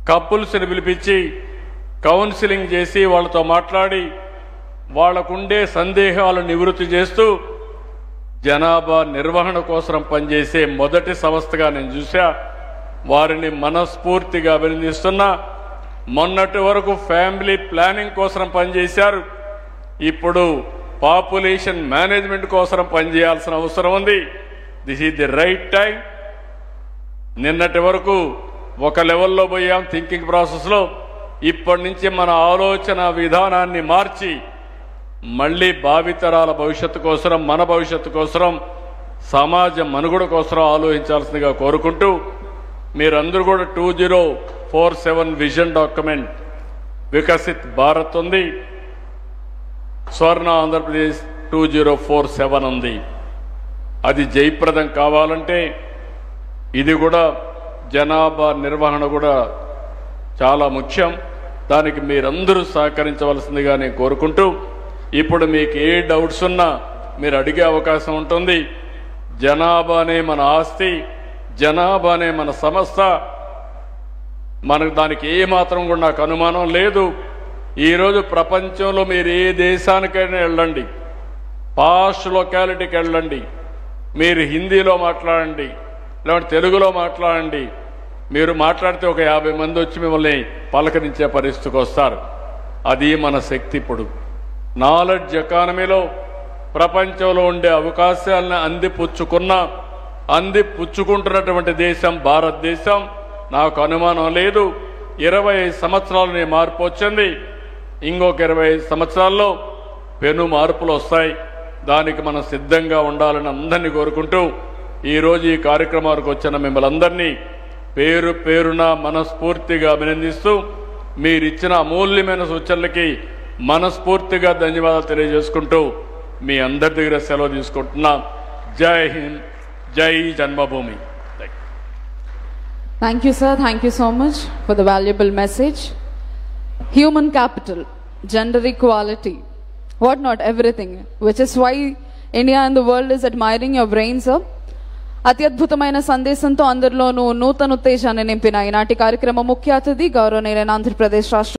కపుల్స్ని పిలిపించి కౌన్సిలింగ్ చేసి వాళ్ళతో మాట్లాడి వాళ్ళకుండే సందేహాలు నివృత్తి చేస్తూ జనాభా నిర్వహణ కోసం పనిచేసే మొదటి సంస్థగా నేను చూసా. వారిని మనస్ఫూర్తిగా అభినందిస్తున్నా. మొన్నటి వరకు ఫ్యామిలీ ప్లానింగ్ కోసం పనిచేశారు. ఇప్పుడు పాపులేషన్ మేనేజ్మెంట్ కోసం పనిచేయాల్సిన అవసరం ఉంది. This is the right time. నిన్నటి వరకు ఒక లెవెల్లో పోయాం థింకింగ్ ప్రాసెస్లో. ఇప్పటి నుంచి మన ఆలోచన విధానాన్ని మార్చి మళ్ళీ భావితరాల భవిష్యత్తు కోసం, మన భవిష్యత్తు కోసం, సమాజ మనుగడ కోసం ఆలోచించాల్సిందిగా కోరుకుంటూ, మీరందరూ కూడా 2047 విజన్ డాక్యుమెంట్ వికసిత్ భారత్ ఉంది, స్వర్ణ ఆంధ్రప్రదేశ్ 2047 ఉంది. అది జయప్రదం కావాలంటే ఇది కూడా జనాభా నిర్వహణ కూడా చాలా ముఖ్యం. దానికి మీరందరూ సహకరించవలసిందిగా నేను కోరుకుంటూ, ఇప్పుడు మీకు ఏ డౌట్స్ ఉన్నా మీరు అడిగే అవకాశం ఉంటుంది. జనాభానే మన ఆస్తి, జనాభానే మన సంస్థ. మనకు దానికి ఏమాత్రం కూడా నాకు అనుమానం లేదు. ఈరోజు ప్రపంచంలో మీరు ఏ దేశానికైనా వెళ్ళండి, పాష్ లొకాలిటీకి వెళ్ళండి, మీరు హిందీలో మాట్లాడండి, లేదంటే తెలుగులో మాట్లాడండి, మీరు మాట్లాడితే ఒక 50 మంది వచ్చి మిమ్మల్ని పలకరించే పరిస్థితికి వస్తారు. అది మన శక్తి. ఇప్పుడు నాలెడ్జ్ ఎకానమీలో ప్రపంచంలో ఉండే అవకాశాలను అందిపుచ్చుకుంటున్నటువంటి దేశం భారతదేశం. నాకు అనుమానం లేదు, 25 సంవత్సరాలు మార్పు వచ్చింది. ఇంకొక 25 సంవత్సరాల్లో పెను మార్పులు వస్తాయి. దానికి మనం సిద్ధంగా ఉండాలని అందరినీ కోరుకుంటూ, ఈరోజు ఈ కార్యక్రమానికి వచ్చిన మిమ్మల్ని అందరినీ పేరు పేరున మనస్ఫూర్తిగా అభినందిస్తూ, మీరిచ్చిన అమూల్యమైన సూచనలకి మనస్ఫూర్తిగా ధన్యవాదాలు తెలియజేసుకుంటూ మీ అందరి దగ్గర సెలవు తీసుకుంటున్నా. జై హింద్, జై జన్మభూమి. Thank you, sir. Thank you so much for the valuable message. Human capital, gender equality, what not, everything, which is why India and the world is admiring your brain, sir. అత్యద్భుతమైన సందేశంతో అందరిలోనూ నూతన ఉత్తేజాన్ని నింపిన ఈనాటి కార్యక్రమ ముఖ్య అతిథి గౌరవనీయులైన ఆంధ్రప్రదేశ్ రాష్ట్ర